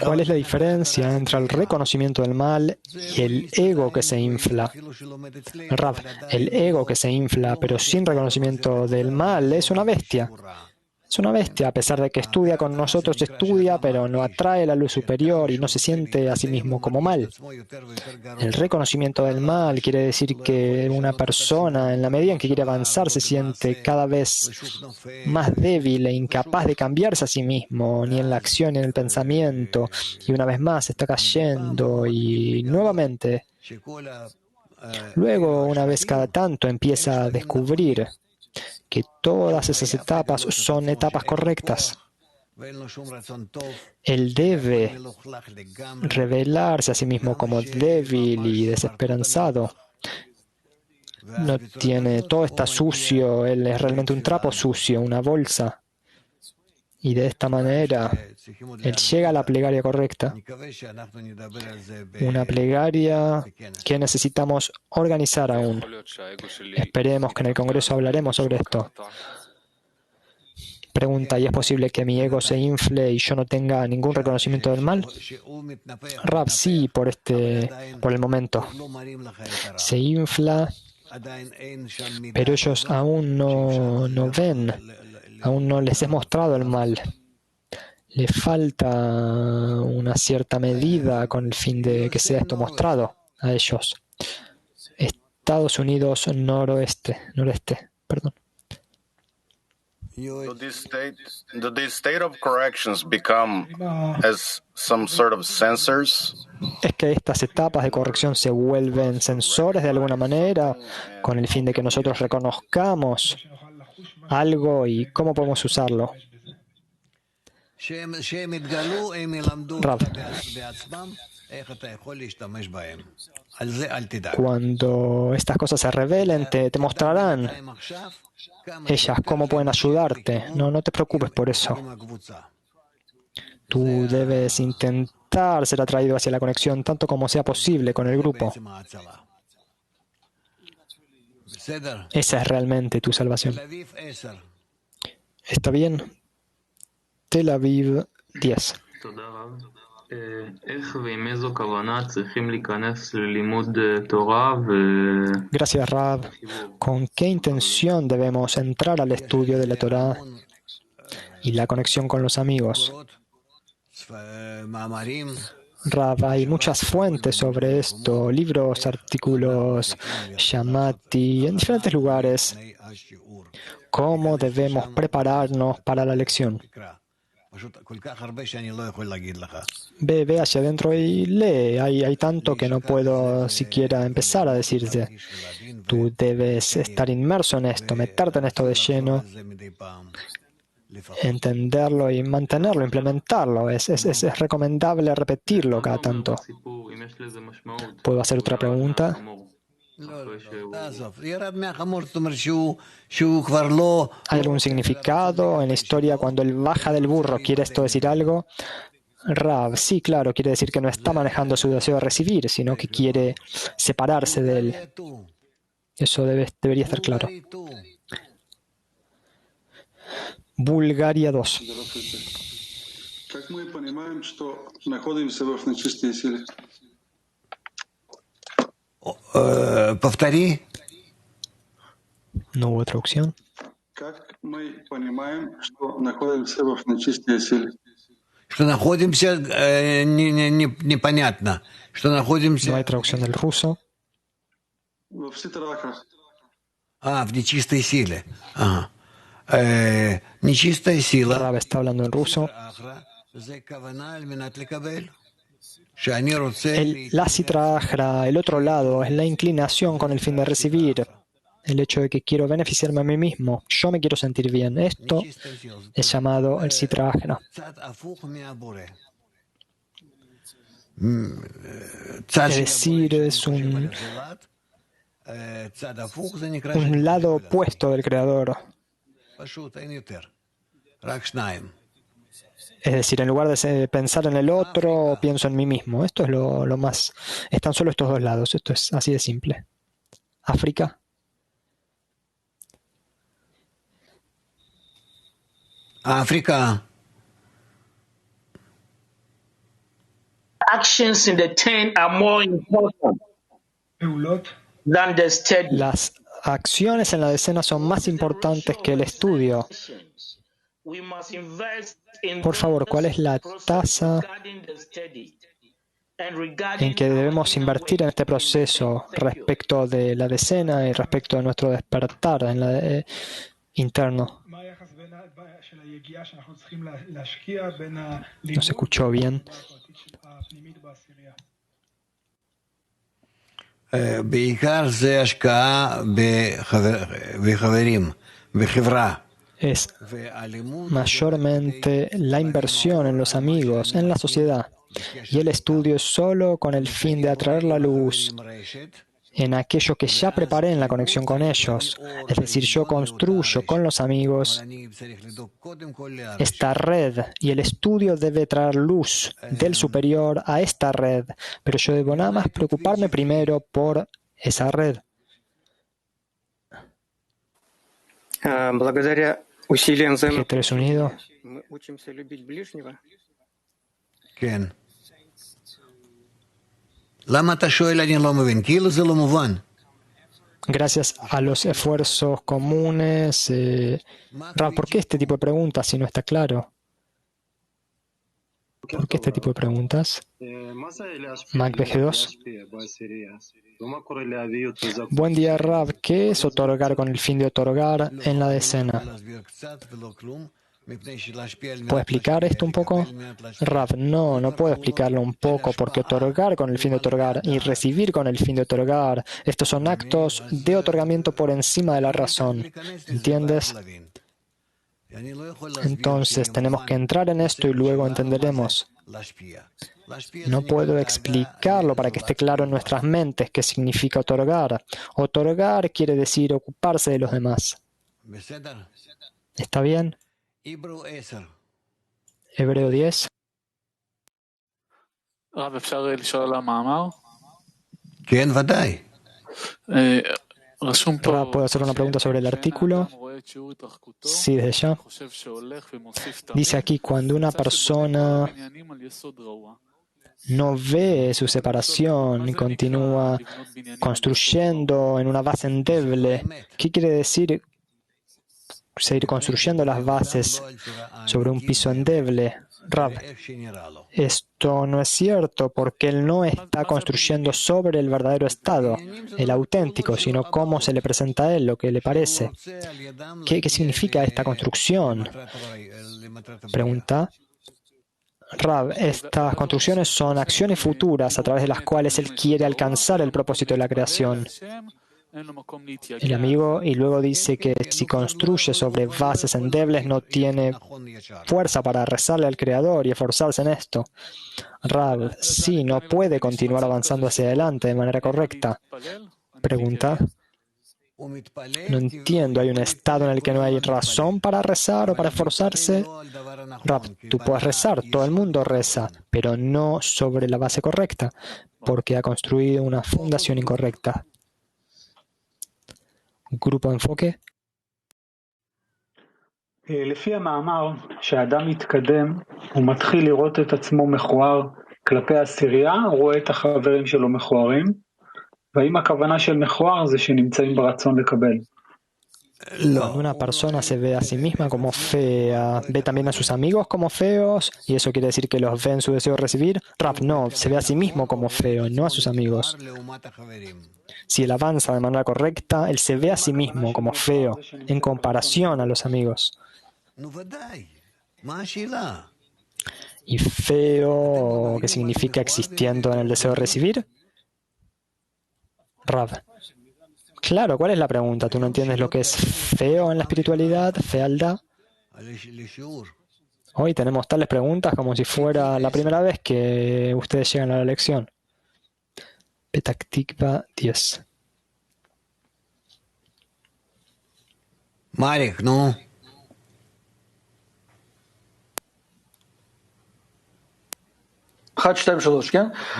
¿Cuál es la diferencia entre el reconocimiento del mal y el ego que se infla? Rav, el ego que se infla, pero sin reconocimiento del mal, es una bestia. Es una bestia, a pesar de que estudia con nosotros, estudia, pero no atrae la luz superior y no se siente a sí mismo como mal. El reconocimiento del mal quiere decir que una persona, en la medida en que quiere avanzar, se siente cada vez más débil e incapaz de cambiarse a sí mismo, ni en la acción ni en el pensamiento, y una vez más está cayendo y nuevamente. Luego, una vez cada tanto, empieza a descubrir que todas esas etapas son etapas correctas. Él debe revelarse a sí mismo como débil y desesperanzado. No tiene, todo está sucio, él es realmente un trapo sucio, una bolsa. Y de esta manera, él llega a la plegaria correcta. Una plegaria que necesitamos organizar aún. Esperemos que en el Congreso hablaremos sobre esto. Pregunta, ¿y es posible que mi ego se infle y yo no tenga ningún reconocimiento del mal? Rav, sí, por el momento. Se infla, pero ellos aún no ven. Aún no les he mostrado el mal. Le falta una cierta medida con el fin de que sea esto mostrado a ellos. Estados Unidos noreste, perdón. Do these state of corrections become as some sort of sensors? Es que estas etapas de corrección se vuelven sensores de alguna manera con el fin de que nosotros reconozcamos algo y cómo podemos usarlo. Rav, cuando estas cosas se revelen, te mostrarán ellas cómo pueden ayudarte. No te preocupes por eso. Tú debes intentar ser atraído hacia la conexión tanto como sea posible con el grupo. Esa es realmente tu salvación. ¿Está bien? Tel Aviv 10. Gracias, Rav. ¿Con qué intención debemos entrar al estudio de la Torá y la conexión con los amigos? Rav, hay muchas fuentes sobre esto, libros, artículos, Shamati, en diferentes lugares. ¿Cómo debemos prepararnos para la lección? Ve hacia adentro y lee. Hay tanto que no puedo siquiera empezar a decirte. Tú debes estar inmerso en esto, meterte en esto de lleno, entenderlo y mantenerlo, implementarlo. Es recomendable repetirlo cada tanto. ¿Puedo hacer otra pregunta? ¿Hay algún significado en la historia cuando él baja del burro? ¿Quiere esto decir algo? Rav, sí, claro, quiere decir que no está manejando su deseo de recibir, sino que quiere separarse de él. Eso debería estar claro. Bulgaria 2. Повтори. No hubo traducción. Что находимся, непонятно. Что No находимся... hay traducción del ruso. В нечистой силе. Ага. Нечистая сила. Rav está hablando en ruso. La Sitra Achra, el otro lado, es la inclinación con el fin de recibir. El hecho de que quiero beneficiarme a mí mismo. Yo me quiero sentir bien. Esto es llamado el Sitra Achra. Es decir, es un lado opuesto del Creador. Es decir, en lugar de pensar en el otro, pienso en mí mismo. Esto es lo más... Están solo estos dos lados. Esto es así de simple. África. África. Actions in the 10 are more important than the study. Las acciones en la decena son más importantes que el estudio. Por favor, ¿cuál es la tasa en que debemos invertir en este proceso respecto de la decena y respecto de nuestro despertar en la interno? No se escuchó bien. בעיקר זה השקעה בחברים, בחברה. Es mayormente la inversión en los amigos, en la sociedad. Y el estudio es solo con el fin de atraer la luz en aquello que ya preparé en la conexión con ellos. Es decir, yo construyo con los amigos esta red y el estudio debe traer luz del superior a esta red. Pero yo debo nada más preocuparme primero por esa red. G3 unido. כן. למה אתה שואל? אני לא מבין. כאילו זה לא מובן. Gracias a los esfuerzos comunes. Rav, ¿por qué este tipo de preguntas si no está claro? ¿Por qué este tipo de preguntas? MacBG2. Buen día, Rav. ¿Qué es otorgar con el fin de otorgar en la decena? ¿Puedo explicar esto un poco? Rav, no puedo explicarlo un poco, porque otorgar con el fin de otorgar y recibir con el fin de otorgar, estos son actos de otorgamiento por encima de la razón. ¿Entiendes? Entonces tenemos que entrar en esto y luego entenderemos. No puedo explicarlo para que esté claro en nuestras mentes qué significa otorgar. Otorgar quiere decir ocuparse de los demás. ¿Está bien? Hebreo 10. כן, ודאי. ¿Puedo hacer una pregunta sobre el artículo? Sí, desde ya. Dice aquí, cuando una persona no ve su separación y continúa construyendo en una base endeble, ¿qué quiere decir seguir construyendo las bases sobre un piso endeble? Rav, esto no es cierto porque él no está construyendo sobre el verdadero estado, el auténtico, sino cómo se le presenta a él, lo que le parece. ¿Qué significa esta construcción? Pregunta. Rav, estas construcciones son acciones futuras a través de las cuales él quiere alcanzar el propósito de la creación. El amigo, y luego dice que si construye sobre bases endebles no tiene fuerza para rezarle al Creador y esforzarse en esto. Rav, sí, no puede continuar avanzando hacia adelante de manera correcta. Pregunta. No entiendo, ¿hay un estado en el que no hay razón para rezar o para esforzarse? Rab, tú puedes rezar, todo el mundo reza, pero no sobre la base correcta, porque ha construido una fundación incorrecta. Grupo de enfoque. לפי המאמר, כשאדם מתקדם, הוא מתחיל לראות את עצמו מכוער כלפי העשירייה, הוא רואה את החברים שלו מכוערים, והאם הכוונה של מכוער זה שנמצאים ברצון לקבל? Cuando una persona se ve a sí misma como fea, ve también a sus amigos como feos, y eso quiere decir que los ve en su deseo de recibir. Rab, no, se ve a sí mismo como feo, no a sus amigos. Si él avanza de manera correcta, él se ve a sí mismo como feo en comparación a los amigos. ¿Y feo qué significa existiendo en el deseo de recibir? Rab. Claro, ¿cuál es la pregunta? ¿Tú no entiendes lo que es feo en la espiritualidad, fealdad? Hoy tenemos tales preguntas como si fuera la primera vez que ustedes llegan a la lección. Petak Tikva 10. Marek, ¿no?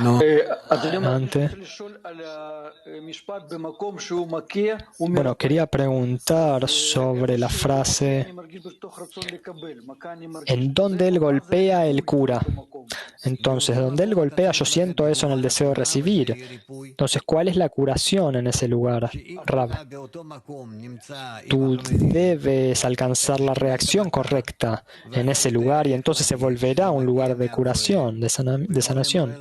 No. Adelante. Bueno, quería preguntar sobre la frase en donde él golpea, él cura. Entonces, donde él golpea, yo siento eso en el deseo de recibir. Entonces, ¿cuál es la curación en ese lugar, Rab? Tú debes alcanzar la reacción correcta en ese lugar y entonces se volverá un lugar de curación, de sanación.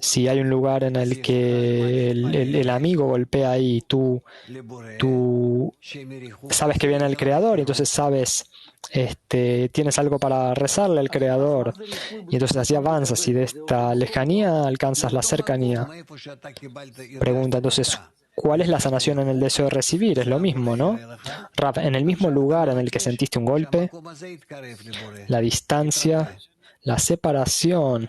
Si hay un lugar en el que el amigo golpea ahí, tú sabes que viene el Creador y entonces sabes, tienes algo para rezarle al Creador y entonces así avanzas y de esta lejanía alcanzas la cercanía. Pregunta entonces, ¿cuál es la sanación en el deseo de recibir? Es lo mismo, ¿no? Rab, en el mismo lugar en el que sentiste un golpe, la distancia, la separación,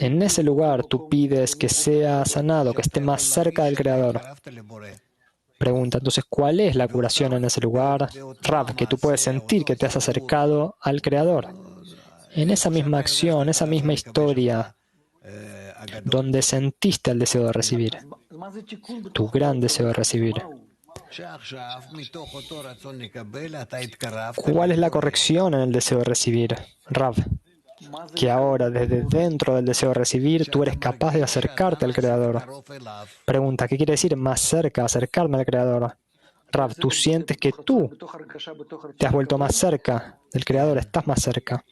en ese lugar tú pides que sea sanado, que esté más cerca del Creador. Pregunta, entonces, ¿cuál es la curación en ese lugar? Rab, que tú puedes sentir que te has acercado al Creador. En esa misma acción, esa misma historia, donde sentiste el deseo de recibir, tu gran deseo de recibir. ¿Cuál es la corrección en el deseo de recibir, Rab? Que ahora, desde dentro del deseo de recibir, tú eres capaz de acercarte al Creador. Pregunta, ¿qué quiere decir más cerca, acercarme al Creador? Rab, tú sientes que tú te has vuelto más cerca del Creador, estás más cerca.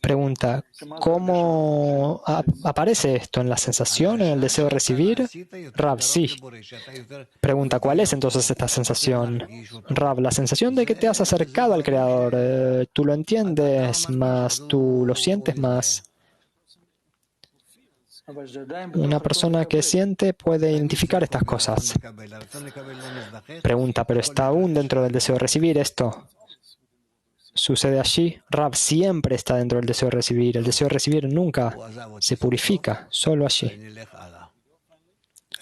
Pregunta, ¿cómo aparece esto? ¿En la sensación, en el deseo de recibir? Rab, sí. Pregunta, ¿cuál es entonces esta sensación? Rab, la sensación de que te has acercado al Creador. ¿Tú lo entiendes más? ¿Tú lo sientes más? Una persona que siente puede identificar estas cosas. Pregunta, ¿pero está aún dentro del deseo de recibir esto? Sucede allí. Rab siempre está dentro del deseo de recibir. El deseo de recibir nunca se purifica, solo allí.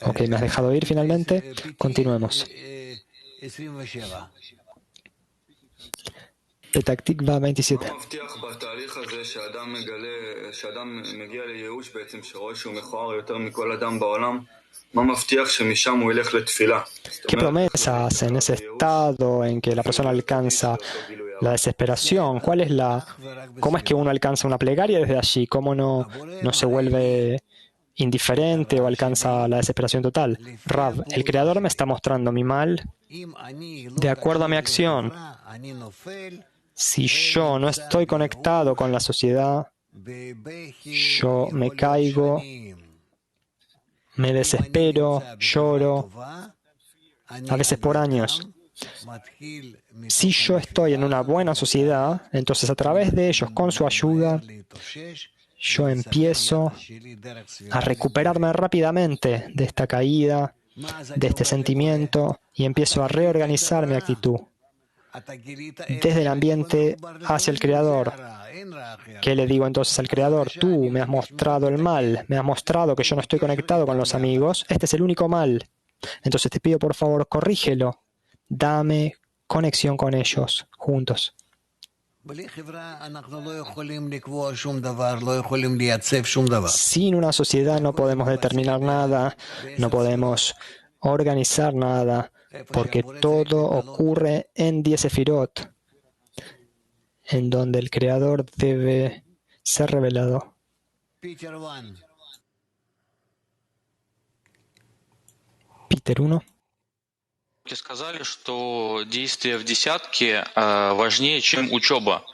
Ok, ¿me has dejado ir finalmente? Continuemos. Petak Tikva 27. ¿Qué promesas en ese estado en que la persona alcanza la desesperación? ¿Cómo es que uno alcanza una plegaria desde allí? ¿Cómo no se vuelve indiferente o alcanza la desesperación total? Rab, el Creador me está mostrando mi mal de acuerdo a mi acción. Si yo no estoy conectado con la sociedad, yo me caigo, me desespero, lloro, a veces por años. Si yo estoy en una buena sociedad, entonces a través de ellos, con su ayuda, yo empiezo a recuperarme rápidamente de esta caída, de este sentimiento, y empiezo a reorganizar mi actitud desde el ambiente hacia el Creador. ¿Qué le digo entonces al Creador? Tú me has mostrado el mal, me has mostrado que yo no estoy conectado con los amigos. Este es el único mal Entonces te pido por favor, corrígelo. Dame conexión con ellos, juntos. Sin una sociedad no podemos determinar nada, no podemos organizar nada, porque todo ocurre en 10 sefirot, en donde el Creador debe ser revelado. Peter 1. Сказали, что действие в десятке важнее, чем учеба.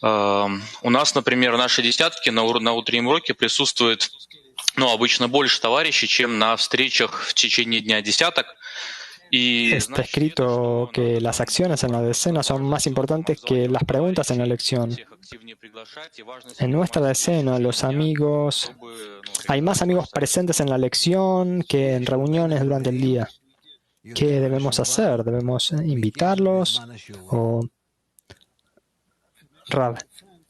У нас, например, в нашей десятке на утреннем уроке присутствует, обычно больше товарищей, чем на встречах в течение дня десяток. Está escrito que las acciones en la decena son más importantes que las preguntas en la lección. En nuestra decena, los amigos, hay más amigos presentes en la lección que en reuniones durante el día. ¿Qué debemos hacer? ¿Debemos invitarlos? Rav,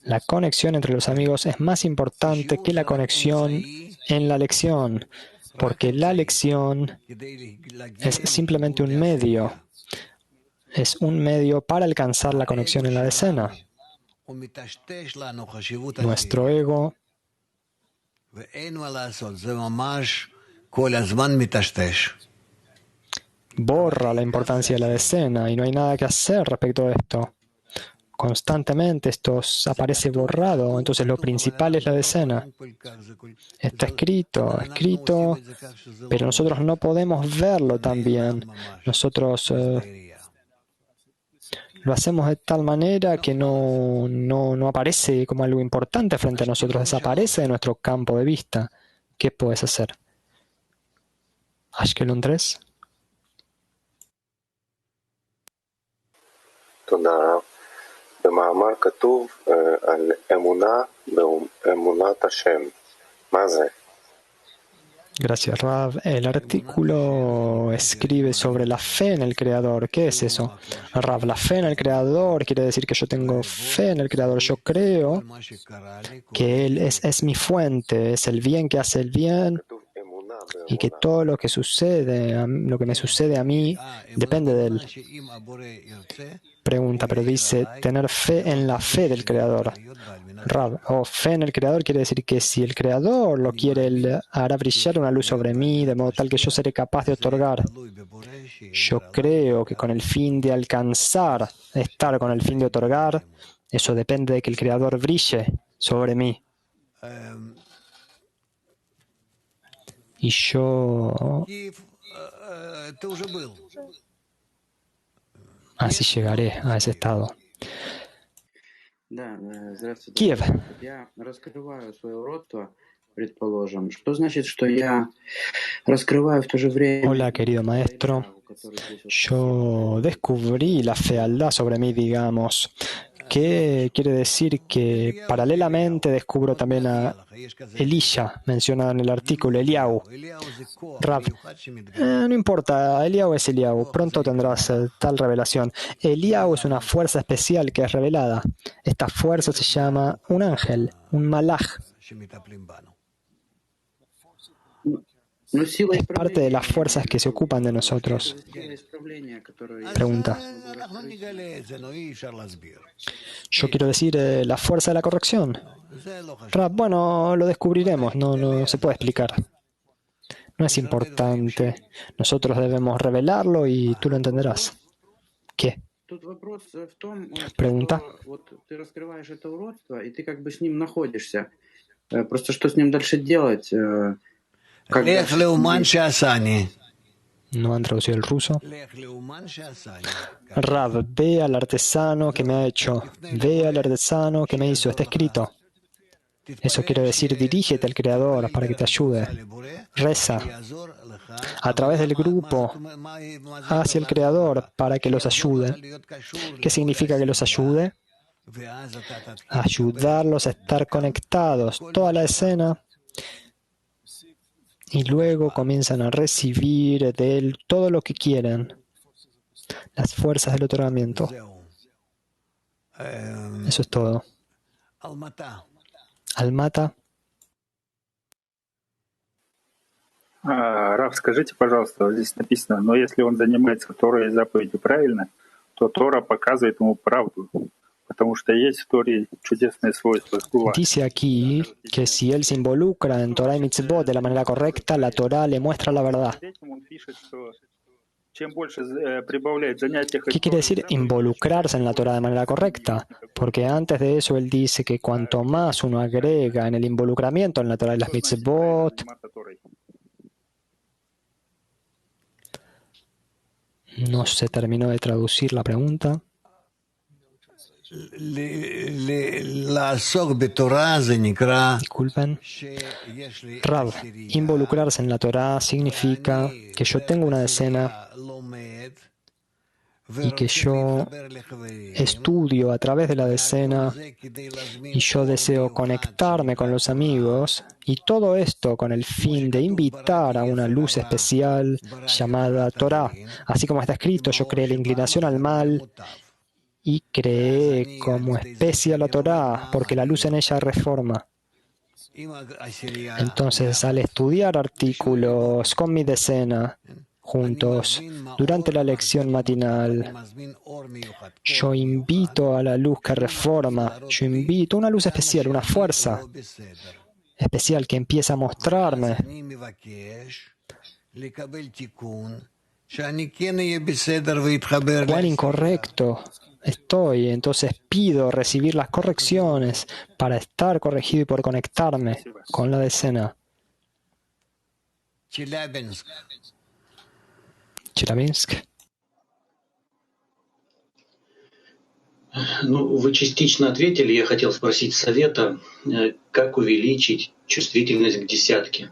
la conexión entre los amigos es más importante que la conexión en la lección, porque la lección es simplemente un medio. Es un medio para alcanzar la conexión en la decena. Nuestro ego borra la importancia de la decena y no hay nada que hacer respecto a esto. Constantemente esto aparece borrado, entonces lo principal es la decena. Está escrito, pero nosotros no podemos verlo también. Nosotros lo hacemos de tal manera que no aparece como algo importante frente a nosotros, desaparece de nuestro campo de vista. ¿Qué puedes hacer? Ashkelon 3. במאמר כתוב על אמונת השם. מה זה? Gracias, Rav. El artículo escribe sobre la fe en el Creador. ¿Qué es eso? Rav, la fe en el Creador quiere decir que yo tengo fe en el Creador. Yo creo que Él es mi fuente, es el bien que hace el bien y que todo lo que sucede, lo que me sucede a mí, depende de Él. Pregunta, pero dice tener fe en la fe del Creador. Rav, fe en el Creador quiere decir que si el Creador lo quiere, Él hará brillar una luz sobre mí, de modo tal que yo seré capaz de otorgar. Yo creo que con el fin de alcanzar, estar con el fin de otorgar, eso depende de que el Creador brille sobre mí. Y yo así llegaré a ese estado. Kiev. Hola, querido maestro. Yo descubrí la fealdad sobre mí, digamos. ¿Qué quiere decir? Que paralelamente descubro también a Elisha, mencionado en el artículo, Eliyahu. Rav, no importa, Eliyahu es Eliyahu, pronto tendrás tal revelación. Eliyahu es una fuerza especial que es revelada. Esta fuerza se llama un ángel, un malaj. Es parte de las fuerzas que se ocupan de nosotros. Pregunta. Yo quiero decir la fuerza de la corrección. Bueno, lo descubriremos, no se puede explicar. No es importante. Nosotros debemos revelarlo y tú lo entenderás. ¿Qué? Pregunta. No han traducido el ruso. Rav, ve al artesano que me ha hecho. Ve al artesano que me hizo. Está escrito. Eso quiere decir, dirígete al Creador para que te ayude. Reza a través del grupo hacia el Creador para que los ayude. ¿Qué significa que los ayude? Ayudarlos a estar conectados. Toda la escena. Y luego comienzan a recibir de Él todo lo que quieren. Las fuerzas del otorgamiento. Eso es todo. Almata. Rav, Раф, скажите, пожалуйста, вот здесь написано, но если он занимается Торой и заповедью правильно, то Тора показывает ему правду, потому что есть в Торе чудесные свойства. Dice aquí que si él se involucra en Torah y Mitzvot de la manera correcta, la Torah le muestra la verdad. ¿Qué quiere decir involucrarse en la Torah de manera correcta? Porque antes de eso él dice que cuanto más uno agrega en el involucramiento en la Torah y las Mitzvot, no se terminó de traducir la pregunta. Disculpen. Rav, involucrarse en la Torah significa que yo tengo una decena y que yo estudio a través de la decena y yo deseo conectarme con los amigos y todo esto con el fin de invitar a una luz especial llamada Torah. Así como está escrito, yo creé la inclinación al mal y creé como especie a la Torah, porque la luz en ella reforma. Entonces, al estudiar artículos con mi decena, juntos, durante la lección matinal, yo invito a la luz que reforma, yo invito una luz especial, una fuerza especial que empieza a mostrarme cuán incorrecto estoy, entonces pido recibir las correcciones para estar corregido y por conectarme con la decena. Челябинск. Ну, вы частично ответили. Я хотел спросить совета, как увеличить чувствительность к десятке.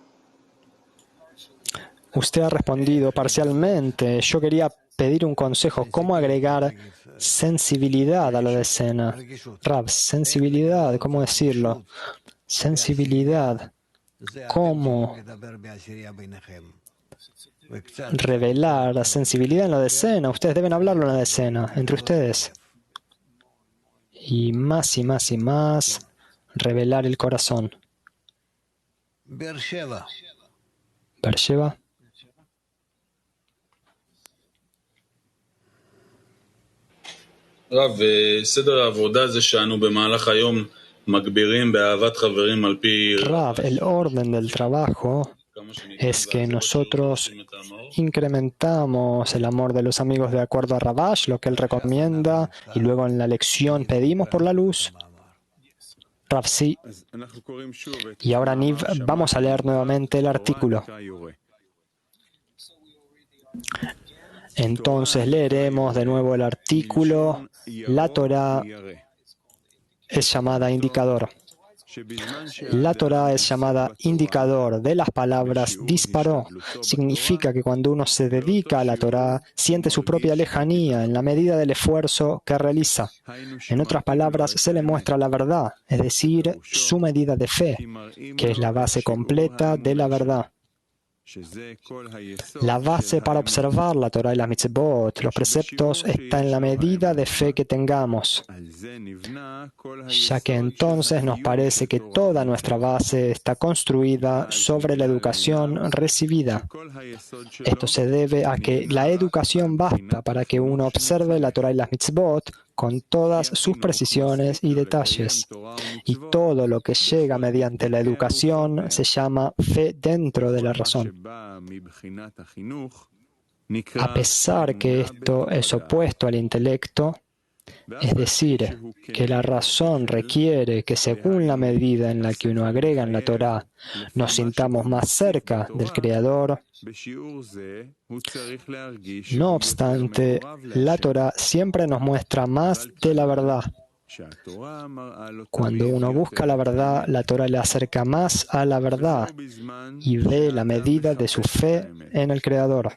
Usted ha respondido parcialmente. Yo quería pedir un consejo. ¿Cómo agregar sensibilidad a la decena? Rav, sensibilidad, ¿cómo decirlo? Sensibilidad. ¿Cómo revelar la sensibilidad en la decena? Ustedes deben hablarlo en la decena, entre ustedes. Y más, revelar el corazón. Beersheba. רב, סדר העבודה זה שאנו במהלך היום מגבירים באהבת חברים על פי... Rav, el orden del trabajo es que nosotros incrementamos el amor de los amigos de acuerdo a Ravash, lo que él recomienda, y luego en la lección pedimos por la luz. Rav, sí. Y ahora, Niv, vamos a leer nuevamente el artículo. Entonces leeremos de nuevo el artículo. La Torah es llamada indicador. La Torah es llamada indicador de las palabras disparó. Significa que cuando uno se dedica a la Torah, siente su propia lejanía en la medida del esfuerzo que realiza. En otras palabras, se le muestra la verdad, es decir, su medida de fe, que es la base completa de la verdad. La base para observar la Torah y las mitzvot, los preceptos, está en la medida de fe que tengamos, ya que entonces nos parece que toda nuestra base está construida sobre la educación recibida. Esto se debe a que la educación basta para que uno observe la Torah y las mitzvot con todas sus precisiones y detalles. Y todo lo que llega mediante la educación se llama fe dentro de la razón. A pesar que esto es opuesto al intelecto, es decir, que la razón requiere que según la medida en la que uno agrega en la Torah, nos sintamos más cerca del Creador. No obstante, la Torah siempre nos muestra más de la verdad. Cuando uno busca la verdad, la Torah le acerca más a la verdad y ve la medida de su fe en el Creador.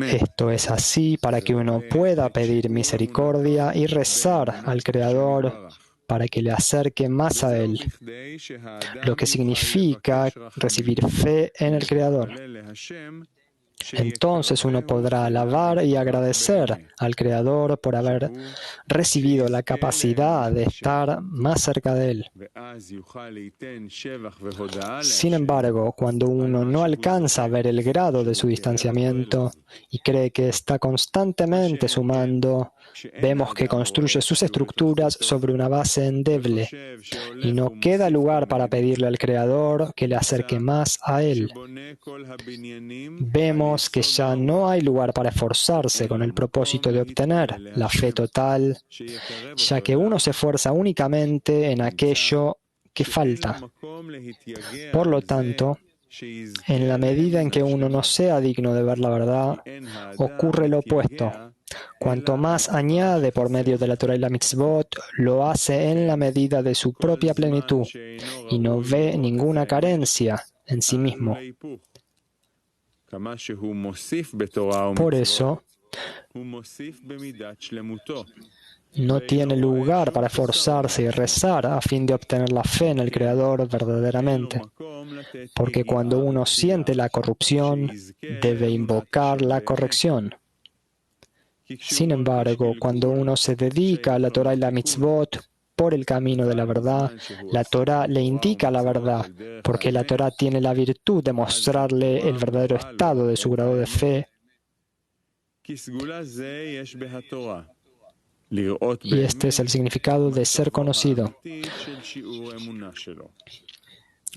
Esto es así para que uno pueda pedir misericordia y rezar al Creador para que le acerque más a Él, lo que significa recibir fe en el Creador. Entonces uno podrá alabar y agradecer al Creador por haber recibido la capacidad de estar más cerca de Él. Sin embargo, cuando uno no alcanza a ver el grado de su distanciamiento y cree que está constantemente sumando, vemos que construye sus estructuras sobre una base endeble y no queda lugar para pedirle al Creador que le acerque más a Él. Vemos que ya no hay lugar para esforzarse con el propósito de obtener la fe total, ya que uno se esfuerza únicamente en aquello que falta. Por lo tanto, en la medida en que uno no sea digno de ver la verdad, ocurre lo opuesto. Cuanto más añade por medio de la Torah y la mitzvot, lo hace en la medida de su propia plenitud y no ve ninguna carencia en sí mismo. Por eso, no tiene lugar para esforzarse y rezar a fin de obtener la fe en el Creador verdaderamente, porque cuando uno siente la corrupción, debe invocar la corrección. Sin embargo, cuando uno se dedica a la Torah y la mitzvot por el camino de la verdad, la Torah le indica la verdad, porque la Torah tiene la virtud de mostrarle el verdadero estado de su grado de fe. Y este es el significado de ser conocido.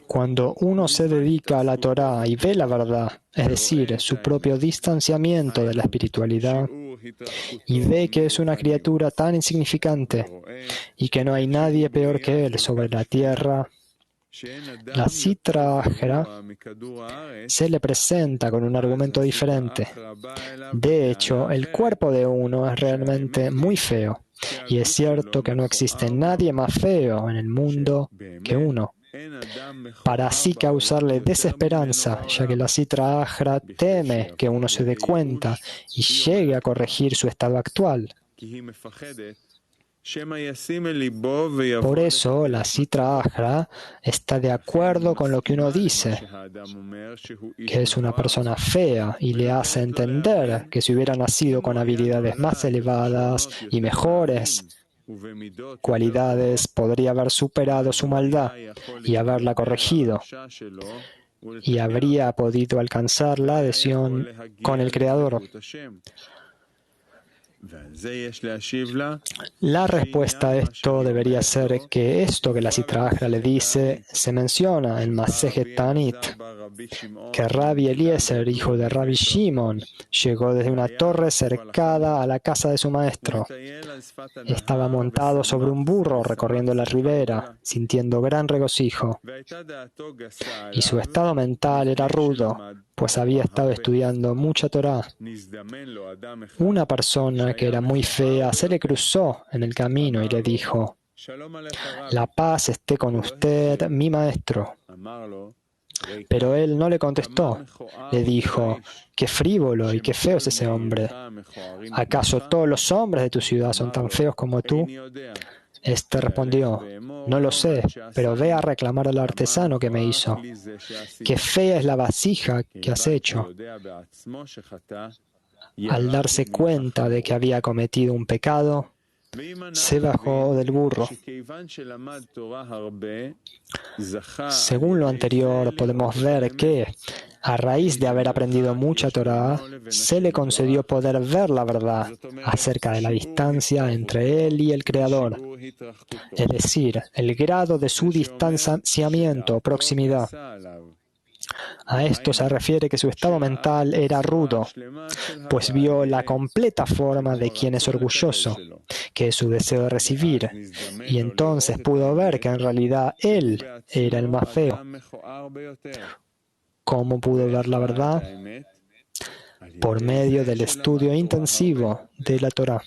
Cuando uno se dedica a la Torah y ve la verdad, es decir, su propio distanciamiento de la espiritualidad, y ve que es una criatura tan insignificante y que no hay nadie peor que él sobre la tierra, la Sitra Achra se le presenta con un argumento diferente. De hecho, el cuerpo de uno es realmente muy feo, y es cierto que no existe nadie más feo en el mundo que uno, para así causarle desesperanza, ya que la Sitra Achra teme que uno se dé cuenta y llegue a corregir su estado actual. Por eso, la Sitra Achra está de acuerdo con lo que uno dice, que es una persona fea, y le hace entender que si hubiera nacido con habilidades más elevadas y mejores cualidades, podría haber superado su maldad y haberla corregido, y habría podido alcanzar la adhesión con el Creador. La respuesta a esto debería ser que esto que la Sitra Achra le dice se menciona en Masejet Ta'anit, que Rabbi Eliezer, hijo de Rabbi Shimon, llegó desde una torre cercada a la casa de su maestro. Estaba montado sobre un burro recorriendo la ribera, sintiendo gran regocijo. Y su estado mental era rudo, pues había estado estudiando mucha Torah. Una persona que era muy fea se le cruzó en el camino y le dijo: «La paz esté con usted, mi maestro». Pero él no le contestó. Le dijo: «Qué frívolo y qué feo es ese hombre. ¿Acaso todos los hombres de tu ciudad son tan feos como tú?». Este respondió: «No lo sé, pero ve a reclamar al artesano que me hizo. Qué fea es la vasija que has hecho». Al darse cuenta de que había cometido un pecado, se bajó del burro. Según lo anterior, podemos ver que, a raíz de haber aprendido mucha Torah, se le concedió poder ver la verdad acerca de la distancia entre él y el Creador, es decir, el grado de su distanciamiento o proximidad. A esto se refiere que su estado mental era rudo, pues vio la completa forma de quien es orgulloso, que es su deseo de recibir, y entonces pudo ver que en realidad él era el más feo. ¿Cómo pudo ver la verdad? Por medio del estudio intensivo de la Torah.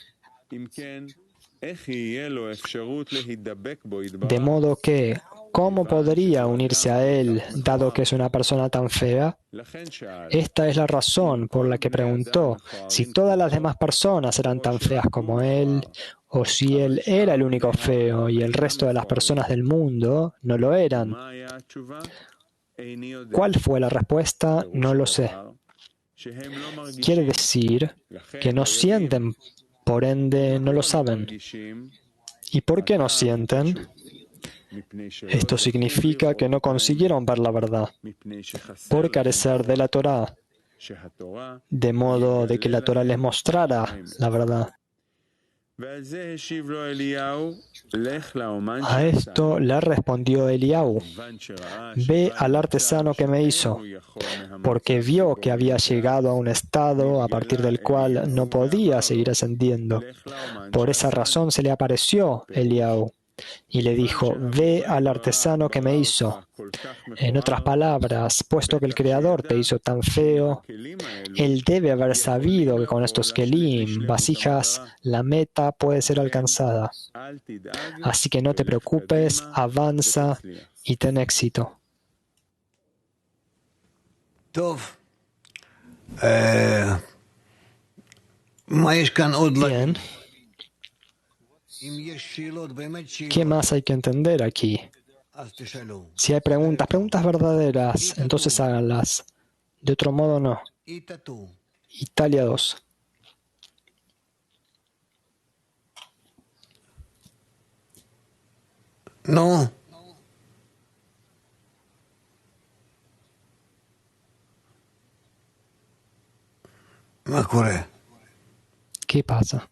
De modo que, ¿cómo podría unirse a él, dado que es una persona tan fea? Esta es la razón por la que preguntó si todas las demás personas eran tan feas como él, o si él era el único feo y el resto de las personas del mundo no lo eran. ¿Cuál fue la respuesta? No lo sé. Quiere decir que no sienten, por ende no lo saben. ¿Y por qué no sienten? Esto significa que no consiguieron ver la verdad, por carecer de la Torá, de modo de que la Torá les mostrara la verdad. A esto le respondió Eliyahu: ve al artesano que me hizo, porque vio que había llegado a un estado a partir del cual no podía seguir ascendiendo. Por esa razón se le apareció Eliyahu y le dijo: ve al artesano que me hizo. En otras palabras, puesto que el Creador te hizo tan feo, Él debe haber sabido que con estos kelim, vasijas, la meta puede ser alcanzada. Así que no te preocupes, avanza y ten éxito. Bien. ¿Qué más hay que entender aquí? Si hay preguntas verdaderas, entonces háganlas. De otro modo, no. Italia 2. No. ¿Qué pasa?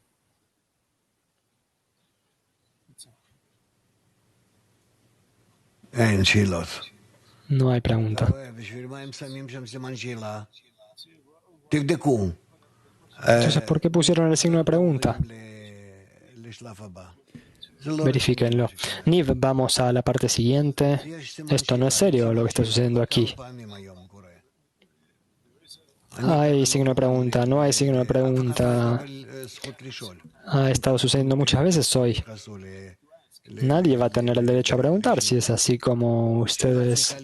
No hay pregunta. Entonces, ¿por qué pusieron el signo de pregunta? Verifíquenlo. Niv, vamos a la parte siguiente. Esto no es serio lo que está sucediendo aquí. Hay signo de pregunta, no hay signo de pregunta. Ha estado sucediendo muchas veces hoy. Nadie va a tener el derecho a preguntar si es así como ustedes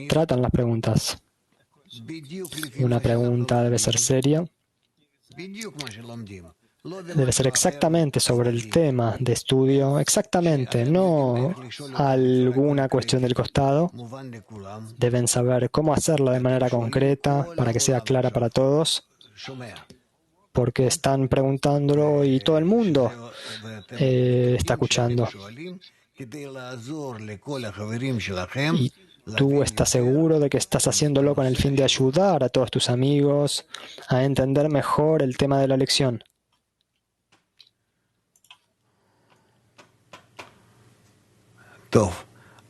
tratan las preguntas. Una pregunta debe ser seria. Debe ser exactamente sobre el tema de estudio, exactamente, no alguna cuestión del costado. Deben saber cómo hacerlo de manera concreta para que sea clara para todos, porque están preguntándolo y todo el mundo está escuchando. Y tú estás seguro de que estás haciéndolo con el fin de ayudar a todos tus amigos a entender mejor el tema de la lección.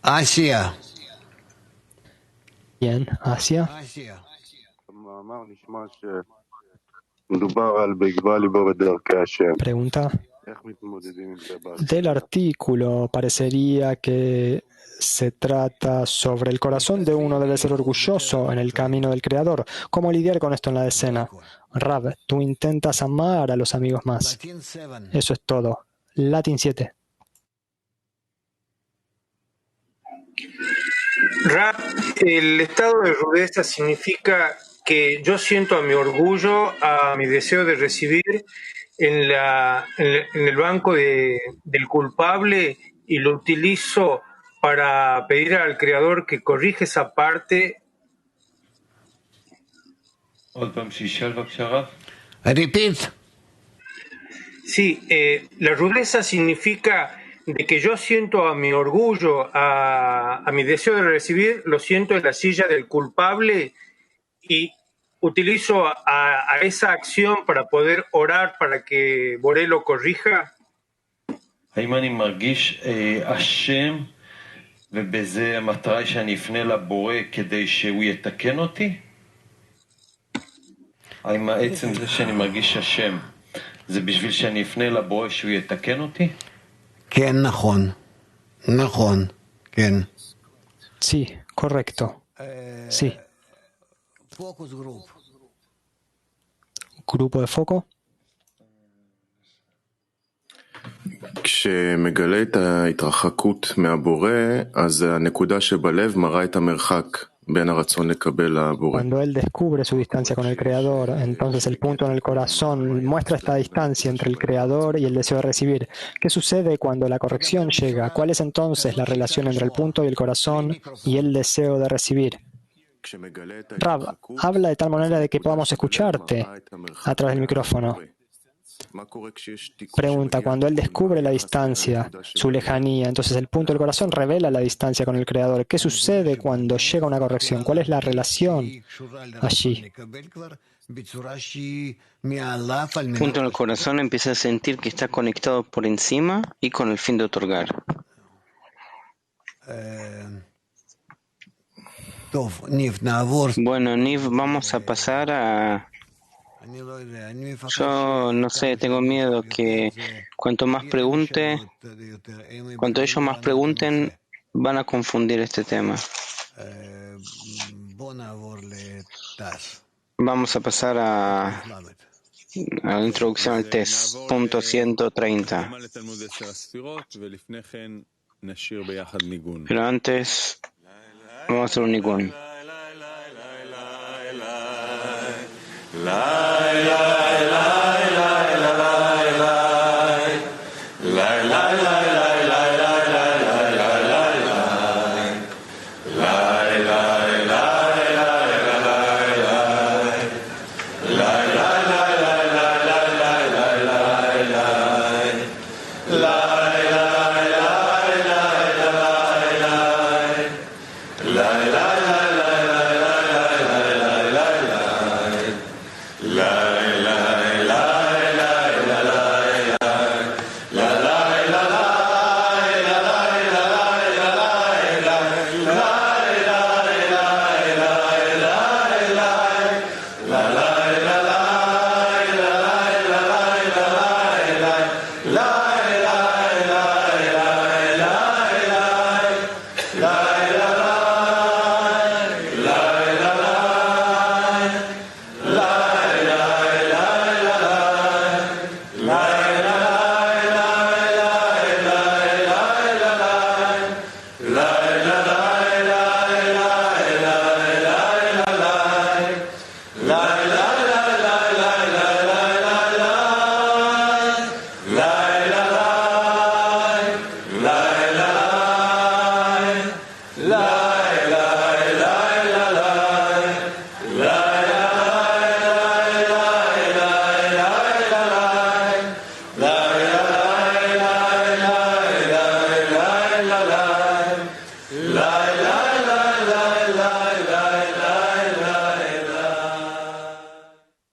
Asia. Bien, Asia. Pregunta. Del artículo parecería que se trata sobre el corazón de uno debe ser orgulloso en el camino del Creador. ¿Cómo lidiar con esto en la decena? Rab, tú intentas amar a los amigos más. Eso es todo. Latin 7. Rab, el estado de rudeza significa que yo siento a mi orgullo, a mi deseo de recibir en el banco del culpable y lo utilizo para pedir al Creador que corrija esa parte. Repeat. Sí, la rudeza significa de que yo siento a mi orgullo, a mi deseo de recibir, lo siento en la silla del culpable y utilizo a esa acción para poder orar para que Boré lo corrija. האם אני מרגיש אשם ובזה המטרה היא שאני אפנה לבורא כדי שהוא יתקן אותי? האם העצם זה שאני מרגיש אשם זה בשביל שאני אפנה לבורא שהוא יתקן אותי? כן, נכון. נכון, כן. Sí, correcto. Sí. Focus group. Grupo de foco. כשמגלה את ההתרחקות מהבורא, אז הנקודה שבלב מראה את המרחק בין הרצון לקבל לבורא. Cuando él descubre su distancia con el Creador, entonces el punto en el corazón muestra esta distancia entre el Creador y el deseo de recibir. ¿Qué sucede cuando la corrección llega? ¿Cuál es entonces la relación entre el punto y el corazón y el deseo de recibir? Rav, habla de tal manera de que podamos escucharte a través del micrófono. Pregunta, cuando él descubre la distancia, su lejanía, entonces el punto del corazón revela la distancia con el Creador. ¿Qué sucede cuando llega una corrección? ¿Cuál es la relación allí? El punto del corazón empieza a sentir que está conectado por encima y con el fin de otorgar. Bueno, Niv, vamos a pasar a... Yo no sé, tengo miedo que cuanto ellos más pregunten, van a confundir este tema. Vamos a pasar a la introducción al test, punto 130. Pero antes, vamos a hacer un nigun. La